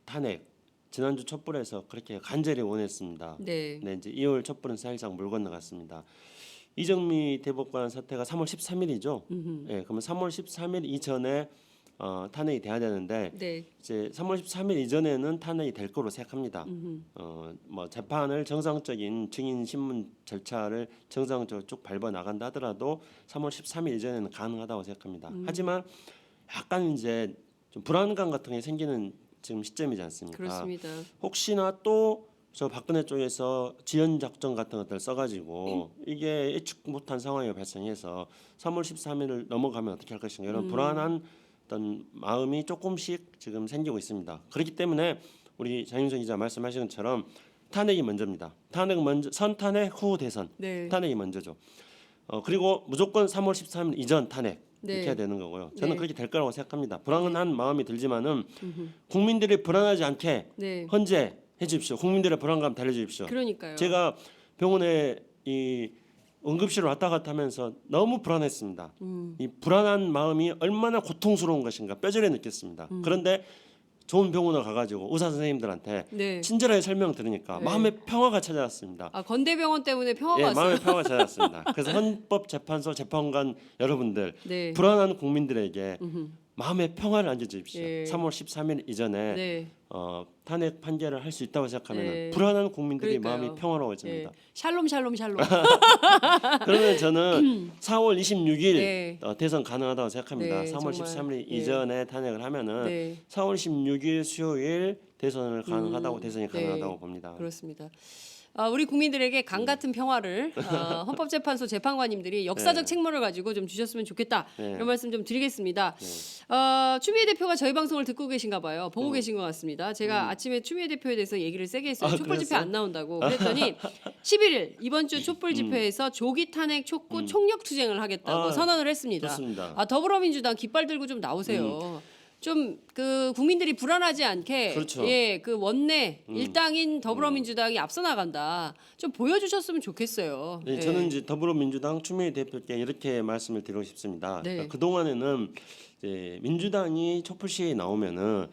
탄핵 지난주 촛불에서 그렇게 간절히 원했습니다. 네. 네, 이제 2월 촛불은 사실상 물 건너갔습니다. 이정미 대법관 사태가 3월 13일이죠. 예, 그러면 3월 13일 이전에 탄핵이 돼야 되는데 네. 이제 3월 13일 이전에는 탄핵이 될 거로 생각합니다. 뭐 재판을 정상적인 증인 신문 절차를 정상적으로 쭉 밟아 나간다 하더라도 3월 13일 이전에는 가능하다고 생각합니다. 하지만 약간 이제 좀 불안감 같은 게 생기는 지금 시점이지 않습니까? 그렇습니다. 혹시나 또 저 박근혜 쪽에서 지연 작전 같은 것들을 써가지고 이게 예측 못한 상황이 발생해서 3월 13일을 넘어가면 어떻게 할 것인가 이런 불안한 어떤 마음이 조금씩 지금 생기고 있습니다. 그렇기 때문에 우리 장윤선 기자 말씀하신 것처럼 탄핵이 먼저입니다. 탄핵 먼저, 선탄핵 후 대선, 네. 탄핵이 먼저죠. 그리고 무조건 3월 13일 이전 탄핵 네. 이렇게 해야 되는 거고요. 저는 네. 그렇게 될 거라고 생각합니다. 불안한 마음이 들지만은 국민들이 불안하지 않게 네. 헌재 해주십시오. 국민들의 불안감 달래주십시오. 그러니까요. 제가 병원에 이 응급실을 왔다 갔다 하면서 너무 불안했습니다. 이 불안한 마음이 얼마나 고통스러운 것인가 뼈저리 느꼈습니다. 그런데 좋은 병원을 가가지고 의사 선생님들한테 네. 친절하게 설명 들으니까 네. 마음의 평화가 찾아왔습니다. 아, 건대병원 때문에 평화가 예, 왔어요. 마음의 평화가 찾아왔습니다. 그래서 헌법재판소 재판관 여러분들 네. 불안한 국민들에게 마음의 평화를 안겨주십시오. 예. 3월 13일 이전에 네. 탄핵 판결을 할 수 있다고 생각하면 네. 불안한 국민들이 그러니까요. 마음이 평화로워집니다. 예. 샬롬 샬롬 샬롬. 그러면 저는 4월 26일 네. 대선 가능하다고 생각합니다. 네, 3월 정말. 13일 네. 이전에 탄핵을 하면은 네. 4월 16일 수요일 대선을 가능하다고 대선이 네. 가능하다고 봅니다. 그렇습니다. 우리 국민들에게 강 같은 평화를 헌법재판소 재판관님들이 역사적 네. 책무를 가지고 좀 주셨으면 좋겠다. 네. 이런 말씀 좀 드리겠습니다. 추미애 대표가 저희 방송을 듣고 계신가 봐요. 보고 계신 것 같습니다. 제가 아침에 추미애 대표에 대해서 얘기를 세게 했어요. 아, 촛불 집회 그랬어요? 안 나온다고. 그랬더니 11일 이번 주 촛불 집회에서 조기 탄핵 촉구 총력 투쟁을 하겠다고 아, 선언을 했습니다. 좋습니다. 더불어민주당 깃발 들고 좀 나오세요. 좀 그 국민들이 불안하지 않게 그렇죠. 예, 그 원내 일당인 더불어민주당이 앞서 나간다. 좀 보여주셨으면 좋겠어요. 네, 예. 저는 이제 더불어민주당 추미애 대표께 이렇게 말씀을 드리고 싶습니다. 네. 그 동안에는 이제 민주당이 촛불 시위에 나오면은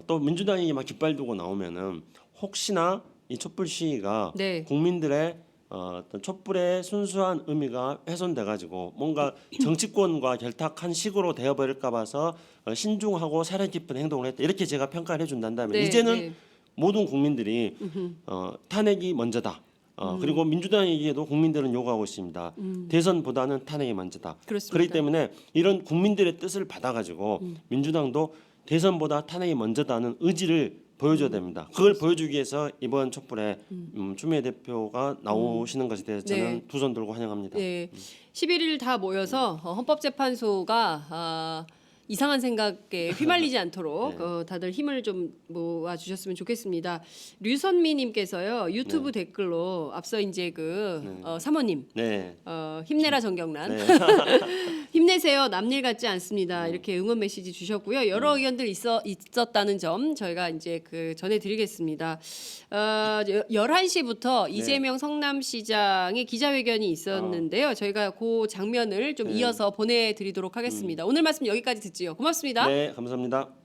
또 민주당이 막 깃발 들고 나오면은 혹시나 이 촛불 시위가 네. 국민들의 어떤 촛불의 순수한 의미가 훼손돼 가지고 뭔가 정치권과 결탁한 식으로 되어버릴까 봐서 신중하고 사려 깊은 행동을 했다 이렇게 제가 평가를 해준다면 네, 이제는 네. 모든 국민들이 탄핵이 먼저다. 그리고 민주당에게도 국민들은 요구하고 있습니다. 대선보다는 탄핵이 먼저다. 그렇습니다. 그렇기 때문에 이런 국민들의 뜻을 받아가지고 민주당도 대선보다 탄핵이 먼저다는 의지를 보여줘야 됩니다. 그걸 보여주기 위해서 이번 촛불에 추미애 대표가 나오시는 것에 대해서 저는 네. 두 손 들고 환영합니다. 네. 11일 다 모여서 헌법재판소가 이상한 생각에 휘말리지 않도록 네. 다들 힘을 좀 모아 주셨으면 좋겠습니다. 류선미님께서요 유튜브 댓글로 앞서 이제 사모님 네. 힘내라 정경란 네. 힘내세요 남일 같지 않습니다 이렇게 응원 메시지 주셨고요 여러 의견들 있었다는 점 저희가 이제 전해드리겠습니다. 11시부터 이재명 성남시장의 기자회견이 있었는데요 저희가 그 장면을 좀 이어서 보내드리도록 하겠습니다. 오늘 말씀 여기까지 듣지요. 고맙습니다. 네, 감사합니다.